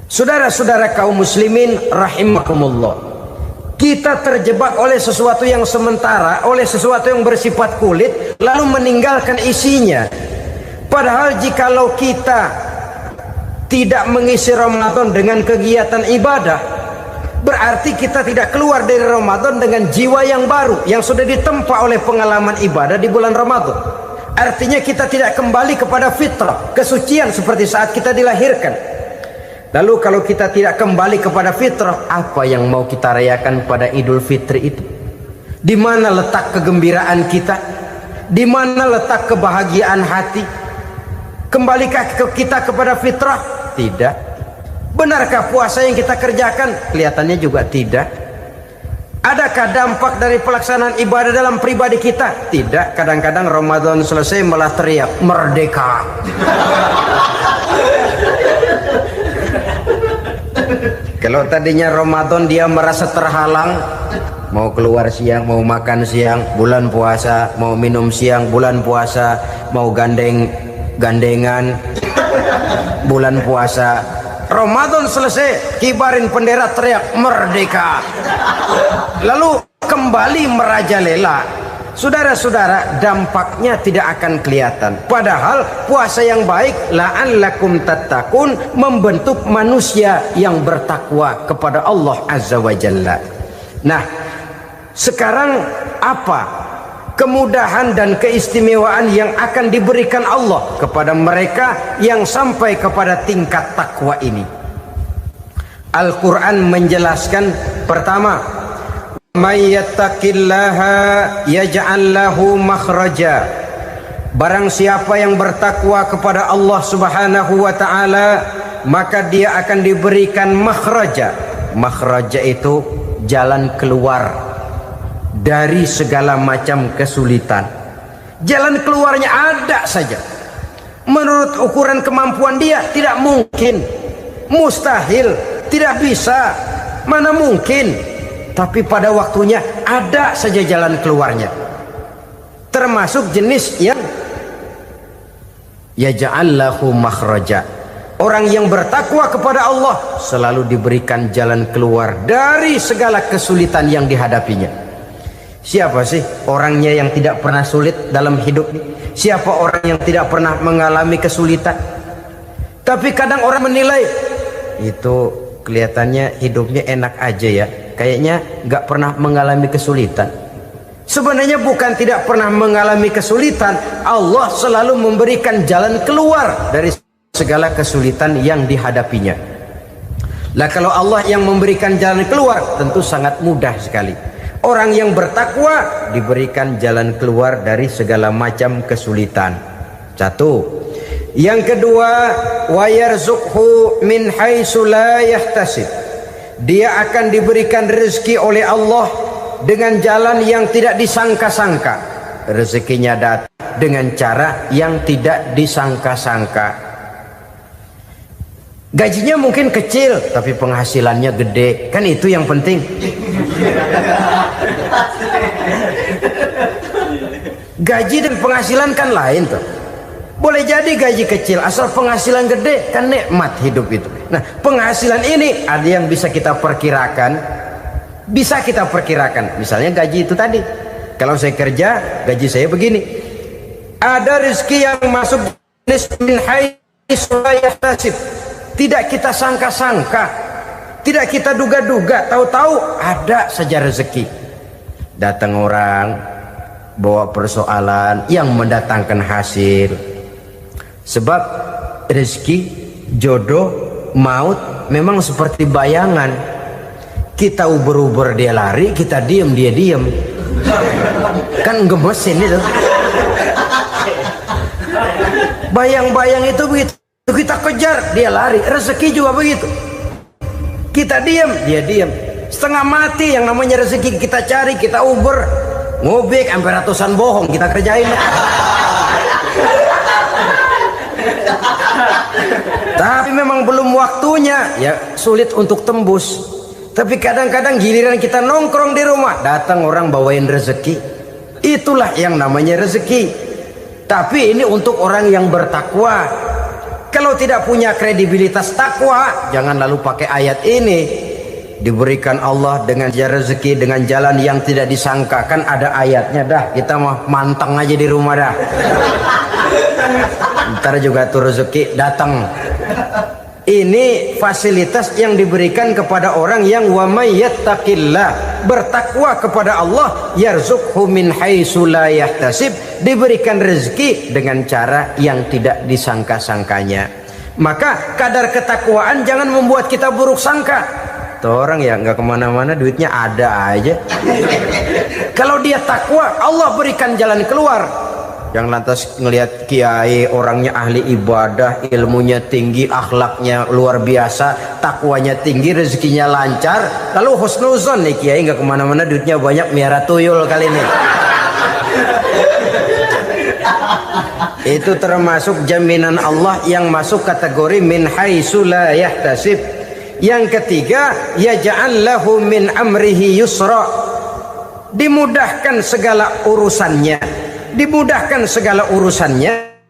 A: Saudara-saudara kaum muslimin rahimakumullah, kita terjebak oleh sesuatu yang sementara, oleh sesuatu yang bersifat kulit, lalu meninggalkan isinya. Padahal jikalau kita tidak mengisi Ramadan dengan kegiatan ibadah, berarti kita tidak keluar dari Ramadan dengan jiwa yang baru yang sudah ditempa oleh pengalaman ibadah di bulan Ramadan. Artinya kita tidak kembali kepada fitrah, kesucian seperti saat kita dilahirkan. Lalu kalau kita tidak kembali kepada fitrah, apa yang mau kita rayakan pada Idul Fitri itu? Di mana letak kegembiraan kita? Di mana letak kebahagiaan hati? Kembalikah kita kepada fitrah? Tidak. Benarkah puasa yang kita kerjakan? Kelihatannya juga tidak. Adakah dampak dari pelaksanaan ibadah dalam pribadi kita? Tidak. Kadang-kadang Ramadan selesai malah teriak merdeka. Kalau tadinya Ramadan dia merasa terhalang, mau keluar siang, mau makan siang, bulan puasa, mau minum siang, bulan puasa, mau gandengan, bulan puasa. Ramadan selesai, kibarin bendera, teriak merdeka, lalu kembali merajalela. Saudara-saudara, dampaknya tidak akan kelihatan. Padahal puasa yang baik, la'allakum tattaqun, membentuk manusia yang bertakwa kepada Allah Azza wa Jalla. Nah, sekarang apa kemudahan dan keistimewaan yang akan diberikan Allah kepada mereka yang sampai kepada tingkat takwa ini? Al-Quran menjelaskan, pertama, may yattaqillaha yaj'al lahu makhraja. Barang siapa yang bertakwa kepada Allah Subhanahu wa taala, maka dia akan diberikan makhraja. Makhraja itu jalan keluar dari segala macam kesulitan. Jalan keluarnya ada saja. Menurut ukuran kemampuan dia tidak mungkin, mustahil, tidak bisa, mana mungkin. Tapi pada waktunya ada saja jalan keluarnya. Termasuk jenis yang yaj'al lahu makhraja. Orang yang bertakwa kepada Allah selalu diberikan jalan keluar dari segala kesulitan yang dihadapinya. Siapa sih orangnya yang tidak pernah sulit dalam hidup ini? Siapa orang yang tidak pernah mengalami kesulitan? Tapi kadang orang menilai, itu kelihatannya hidupnya enak aja ya, kayaknya nggak pernah mengalami kesulitan. Sebenarnya bukan tidak pernah mengalami kesulitan, Allah selalu memberikan jalan keluar dari segala kesulitan yang dihadapinya. Lah kalau Allah yang memberikan jalan keluar, tentu sangat mudah sekali. Orang yang bertakwa diberikan jalan keluar dari segala macam kesulitan. Satu. Yang kedua, wa yarzuqhu min haitsu la yahtasib. Dia akan diberikan rezeki oleh Allah dengan jalan yang tidak disangka-sangka. Rezekinya datang dengan cara yang tidak disangka-sangka. Gajinya mungkin kecil tapi penghasilannya gede, kan itu yang penting. Gaji dan penghasilan kan lain tuh. Boleh jadi gaji kecil asal penghasilan gede, kan nikmat hidup itu. Nah, penghasilan ini ada yang bisa kita perkirakan. Bisa kita perkirakan. Misalnya gaji itu tadi. Kalau saya kerja, gaji saya begini. Ada rezeki yang masuk min haitsu la yahtasib. Tidak kita sangka-sangka. Tidak kita duga-duga, tahu-tahu ada saja rezeki. Datang orang bawa persoalan yang mendatangkan hasil. Sebab rezeki, jodoh, maut memang seperti bayangan. Kita uber-uber dia lari, kita diem dia diem. Kan gemesin itu. Bayang-bayang itu begitu. Kita kejar, dia lari. Rezeki juga begitu. Kita diem, dia diem. Setengah mati yang namanya rezeki kita cari, kita uber. Ngobek sampai ratusan bohong kita kerjain. Tapi memang belum waktunya, ya sulit untuk tembus. Tapi kadang-kadang giliran kita nongkrong di rumah, datang orang bawain rezeki. Itulah yang namanya rezeki. Tapi ini untuk orang yang bertakwa. Kalau tidak punya kredibilitas takwa, jangan lalu pakai ayat ini. Diberikan Allah dengan rezeki dengan jalan yang tidak disangka. Kan ada ayatnya dah, kita mah manteng aja di rumah dah. Ntar juga tuh rezeki datang. Ini fasilitas yang diberikan kepada orang yang wa may yattaqillah, bertakwa kepada Allah, yarzuqhu min haitsu la yahtasib, diberikan rezeki dengan cara yang tidak disangka-sangkanya. Maka kadar ketakwaan jangan membuat kita buruk sangka. Tuh orang ya nggak kemana-mana, duitnya ada aja. Kalau dia takwa, Allah berikan jalan keluar. Yang lantas ngelihat kiai orangnya ahli ibadah, ilmunya tinggi, akhlaknya luar biasa, takwanya tinggi, rezekinya lancar, lalu husnuzon nih kiai nggak kemana-mana, duitnya banyak, miara tuyul kali ini. Itu termasuk jaminan Allah yang masuk kategori min haitsu la yahtasib. Yang ketiga, yaj'al lahu min amrihi yusra, dimudahkan segala urusannya. Dimudahkan segala urusannya.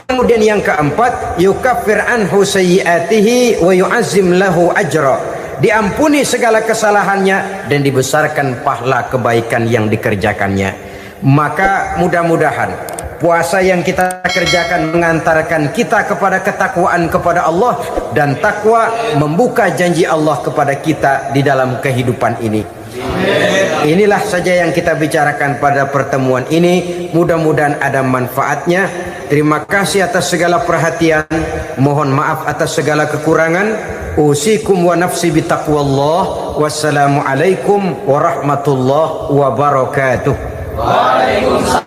A: Kemudian yang keempat, yukaffir anhu sayyiatihi wa yu'azzim lahu ajra, diampuni segala kesalahannya dan dibesarkan pahala kebaikan yang dikerjakannya. Maka mudah-mudahan puasa yang kita kerjakan mengantarkan kita kepada ketakwaan kepada Allah, dan takwa membuka janji Allah kepada kita di dalam kehidupan ini. Inilah saja yang kita bicarakan pada pertemuan ini. Mudah-mudahan ada manfaatnya. Terima kasih atas segala perhatian. Mohon maaf atas segala kekurangan. Usikum wa nafsi bitaqwallah. Wassalamualaikum warahmatullahi wabarakatuh. Waalaikumsalam.